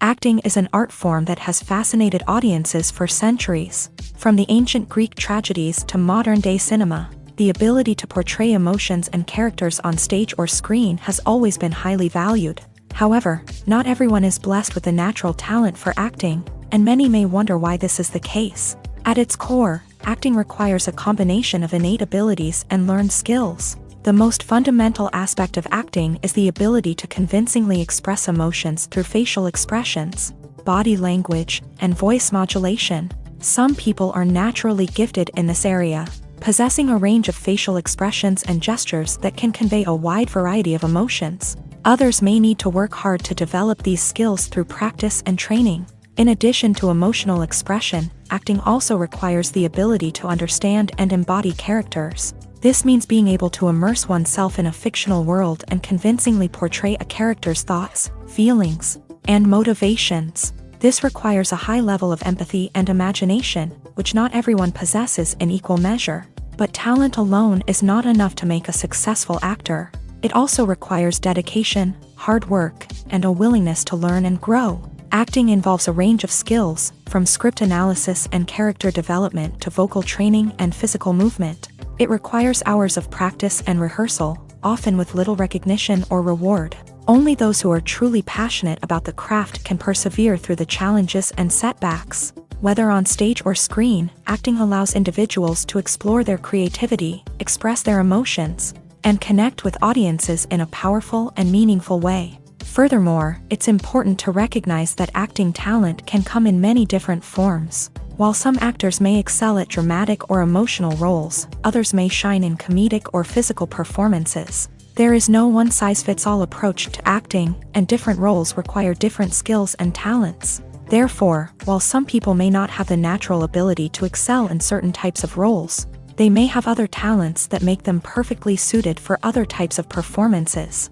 Acting is an art form that has fascinated audiences for centuries. From the ancient Greek tragedies to modern-day cinema, the ability to portray emotions and characters on stage or screen has always been highly valued. However, not everyone is blessed with a natural talent for acting, and many may wonder why this is the case. At its core, acting requires a combination of innate abilities and learned skills. The most fundamental aspect of acting is the ability to convincingly express emotions through facial expressions, body language, and voice modulation. Some people are naturally gifted in this area, possessing a range of facial expressions and gestures that can convey a wide variety of emotions. Others may need to work hard to develop these skills through practice and training. In addition to emotional expression, acting also requires the ability to understand and embody characters. This means being able to immerse oneself in a fictional world and convincingly portray a character's thoughts, feelings, and motivations. This requires a high level of empathy and imagination, which not everyone possesses in equal measure. But talent alone is not enough to make a successful actor. It also requires dedication, hard work, and a willingness to learn and grow. Acting involves a range of skills, from script analysis and character development to vocal training and physical movement. It requires hours of practice and rehearsal, often with little recognition or reward. Only those who are truly passionate about the craft can persevere through the challenges and setbacks. Whether on stage or screen, acting allows individuals to explore their creativity, express their emotions, and connect with audiences in a powerful and meaningful way. Furthermore, it's important to recognize that acting talent can come in many different forms. While some actors may excel at dramatic or emotional roles, others may shine in comedic or physical performances. There is no one-size-fits-all approach to acting, and different roles require different skills and talents. Therefore, while some people may not have the natural ability to excel in certain types of roles, they may have other talents that make them perfectly suited for other types of performances.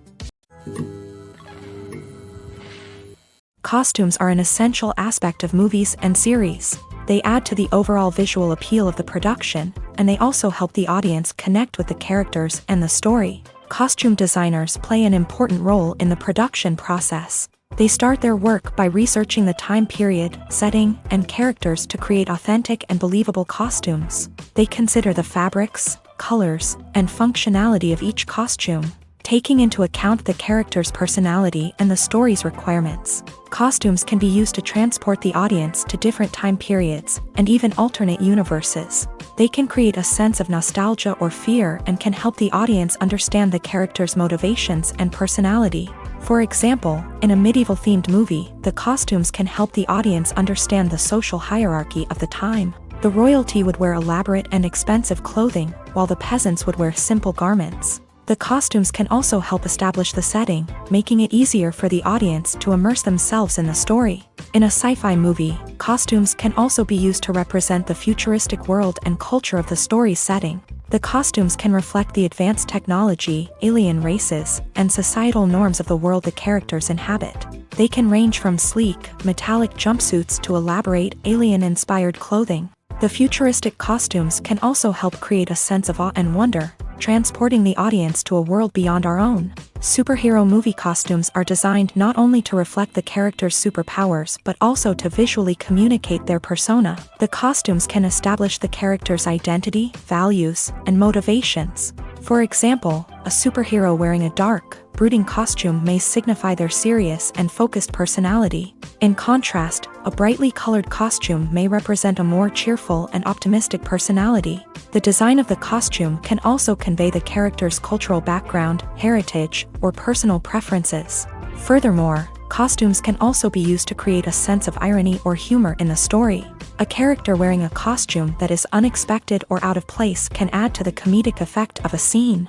Costumes are an essential aspect of movies and series. They add to the overall visual appeal of the production, and they also help the audience connect with the characters and the story. Costume designers play an important role in the production process. They start their work by researching the time period, setting, and characters to create authentic and believable costumes. They consider the fabrics, colors, and functionality of each costume, taking into account the character's personality and the story's requirements. Costumes can be used to transport the audience to different time periods, and even alternate universes. They can create a sense of nostalgia or fear and can help the audience understand the character's motivations and personality. For example, in a medieval-themed movie, the costumes can help the audience understand the social hierarchy of the time. The royalty would wear elaborate and expensive clothing, while the peasants would wear simple garments. The costumes can also help establish the setting, making it easier for the audience to immerse themselves in the story. In a sci-fi movie, costumes can also be used to represent the futuristic world and culture of the story's setting. The costumes can reflect the advanced technology, alien races, and societal norms of the world the characters inhabit. They can range from sleek, metallic jumpsuits to elaborate, alien-inspired clothing. The futuristic costumes can also help create a sense of awe and wonder, transporting the audience to a world beyond our own. Superhero movie costumes are designed not only to reflect the character's superpowers but also to visually communicate their persona. The costumes can establish the character's identity, values, and motivations. For example, a superhero wearing a dark, brooding costume may signify their serious and focused personality. In contrast, a brightly colored costume may represent a more cheerful and optimistic personality. The design of the costume can also convey the character's cultural background, heritage, or personal preferences. Furthermore, costumes can also be used to create a sense of irony or humor in the story. A character wearing a costume that is unexpected or out of place can add to the comedic effect of a scene.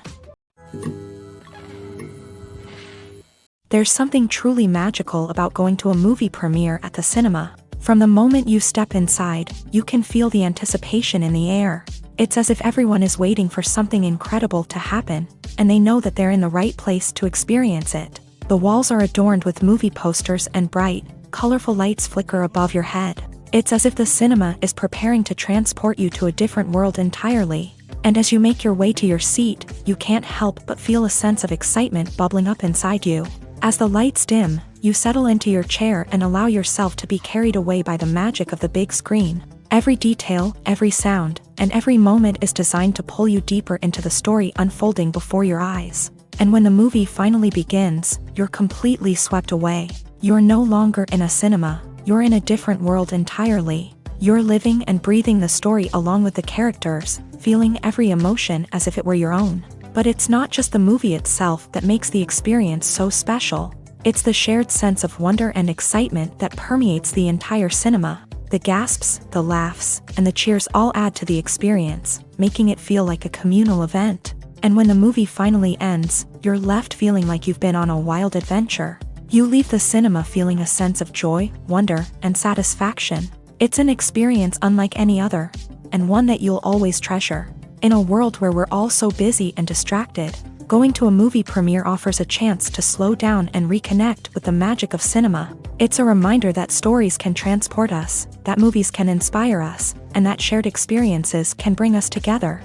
There's something truly magical about going to a movie premiere at the cinema. From the moment you step inside, you can feel the anticipation in the air. It's as if everyone is waiting for something incredible to happen, and they know that they're in the right place to experience it. The walls are adorned with movie posters and bright, colorful lights flicker above your head. It's as if the cinema is preparing to transport you to a different world entirely. And as you make your way to your seat, you can't help but feel a sense of excitement bubbling up inside you. As the lights dim, you settle into your chair and allow yourself to be carried away by the magic of the big screen. Every detail, every sound, and every moment is designed to pull you deeper into the story unfolding before your eyes. And when the movie finally begins, you're completely swept away. You're no longer in a cinema, you're in a different world entirely. You're living and breathing the story along with the characters, feeling every emotion as if it were your own. But it's not just the movie itself that makes the experience so special. It's the shared sense of wonder and excitement that permeates the entire cinema. The gasps, the laughs, and the cheers all add to the experience, making it feel like a communal event. And when the movie finally ends, you're left feeling like you've been on a wild adventure. You leave the cinema feeling a sense of joy, wonder, and satisfaction. It's an experience unlike any other, and one that you'll always treasure. In a world where we're all so busy and distracted, going to a movie premiere offers a chance to slow down and reconnect with the magic of cinema. It's a reminder that stories can transport us, that movies can inspire us, and that shared experiences can bring us together.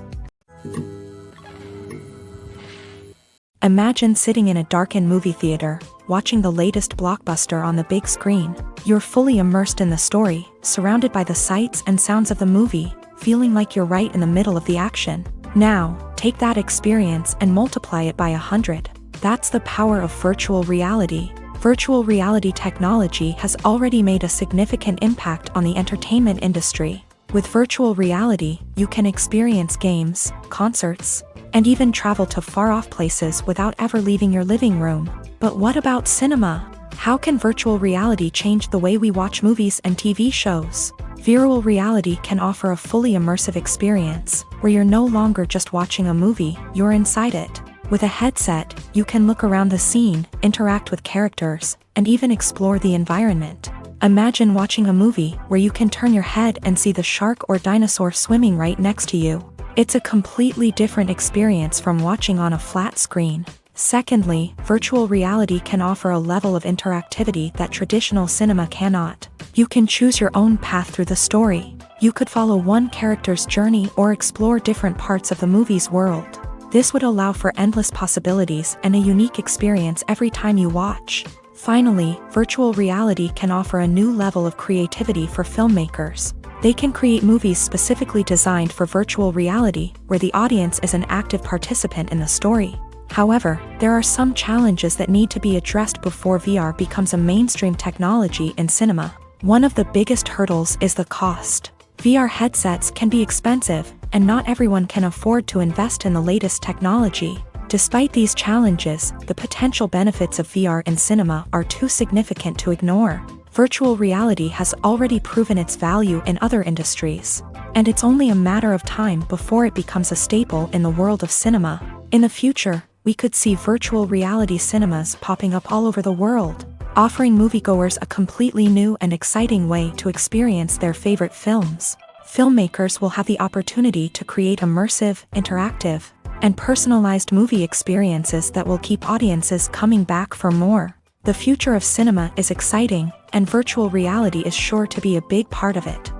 Imagine sitting in a darkened movie theater, watching the latest blockbuster on the big screen. You're fully immersed in the story, surrounded by the sights and sounds of the movie, feeling like you're right in the middle of the action. Now, take that experience and multiply it by 100. That's the power of virtual reality. Virtual reality technology has already made a significant impact on the entertainment industry. With virtual reality, you can experience games, concerts, and even travel to far-off places without ever leaving your living room. But what about cinema? How can virtual reality change the way we watch movies and TV shows? Virtual reality can offer a fully immersive experience, where you're no longer just watching a movie, you're inside it. With a headset, you can look around the scene, interact with characters, and even explore the environment. Imagine watching a movie where you can turn your head and see the shark or dinosaur swimming right next to you. It's a completely different experience from watching on a flat screen. Secondly, virtual reality can offer a level of interactivity that traditional cinema cannot. You can choose your own path through the story. You could follow one character's journey or explore different parts of the movie's world. This would allow for endless possibilities and a unique experience every time you watch. Finally, virtual reality can offer a new level of creativity for filmmakers. They can create movies specifically designed for virtual reality, where the audience is an active participant in the story. However, there are some challenges that need to be addressed before VR becomes a mainstream technology in cinema. One of the biggest hurdles is the cost. VR headsets can be expensive, and not everyone can afford to invest in the latest technology. Despite these challenges, the potential benefits of VR in cinema are too significant to ignore. Virtual reality has already proven its value in other industries, and it's only a matter of time before it becomes a staple in the world of cinema. In the future, we could see virtual reality cinemas popping up all over the world, offering moviegoers a completely new and exciting way to experience their favorite films. Filmmakers will have the opportunity to create immersive, interactive, and personalized movie experiences that will keep audiences coming back for more. The future of cinema is exciting, and virtual reality is sure to be a big part of it.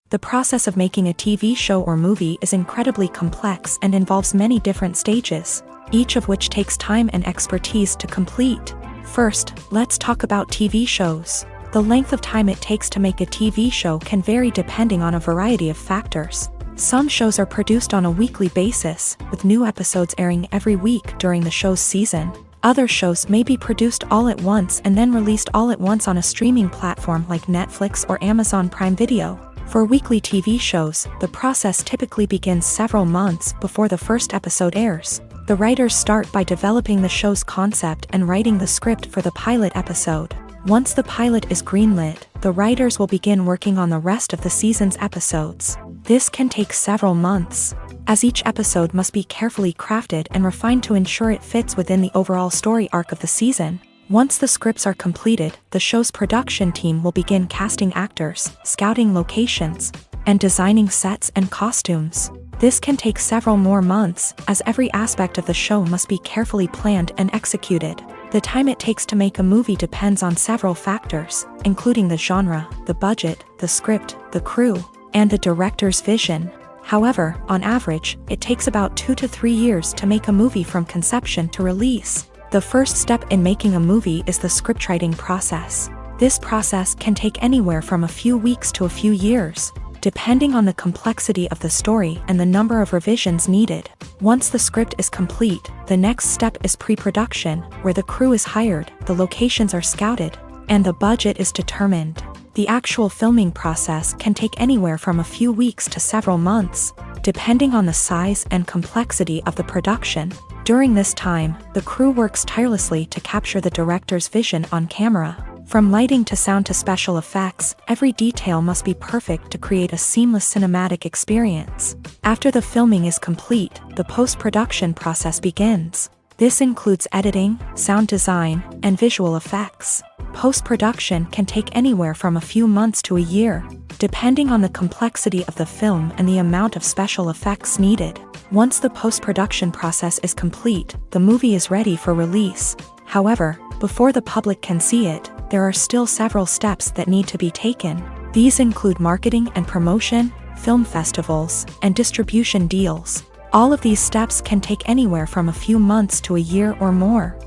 The process of making a TV show or movie is incredibly complex and involves many different stages, each of which takes time and expertise to complete. First, let's talk about TV shows. The length of time it takes to make a TV show can vary depending on a variety of factors. Some shows are produced on a weekly basis, with new episodes airing every week during the show's season. Other shows may be produced all at once and then released all at once on a streaming platform like Netflix or Amazon Prime Video. For weekly TV shows, the process typically begins several months before the first episode airs. The writers start by developing the show's concept and writing the script for the pilot episode. Once the pilot is greenlit, the writers will begin working on the rest of the season's episodes. This can take several months, as each episode must be carefully crafted and refined to ensure it fits within the overall story arc of the season. Once the scripts are completed, the show's production team will begin casting actors, scouting locations, and designing sets and costumes. This can take several more months, as every aspect of the show must be carefully planned and executed. The time it takes to make a movie depends on several factors, including the genre, the budget, the script, the crew, and the director's vision. However, on average, it takes about 2 to 3 years to make a movie from conception to release. The first step in making a movie is the scriptwriting process. This process can take anywhere from a few weeks to a few years, depending on the complexity of the story and the number of revisions needed. Once the script is complete, the next step is pre-production, where the crew is hired, the locations are scouted, and the budget is determined. The actual filming process can take anywhere from a few weeks to several months, depending on the size and complexity of the production. During this time, the crew works tirelessly to capture the director's vision on camera. From lighting to sound to special effects, every detail must be perfect to create a seamless cinematic experience. After the filming is complete, the post-production process begins. This includes editing, sound design, and visual effects. Post-production can take anywhere from a few months to a year, depending on the complexity of the film and the amount of special effects needed. Once the post-production process is complete, the movie is ready for release. However, before the public can see it, there are still several steps that need to be taken. These include marketing and promotion, film festivals, and distribution deals. All of these steps can take anywhere from a few months to a year or more.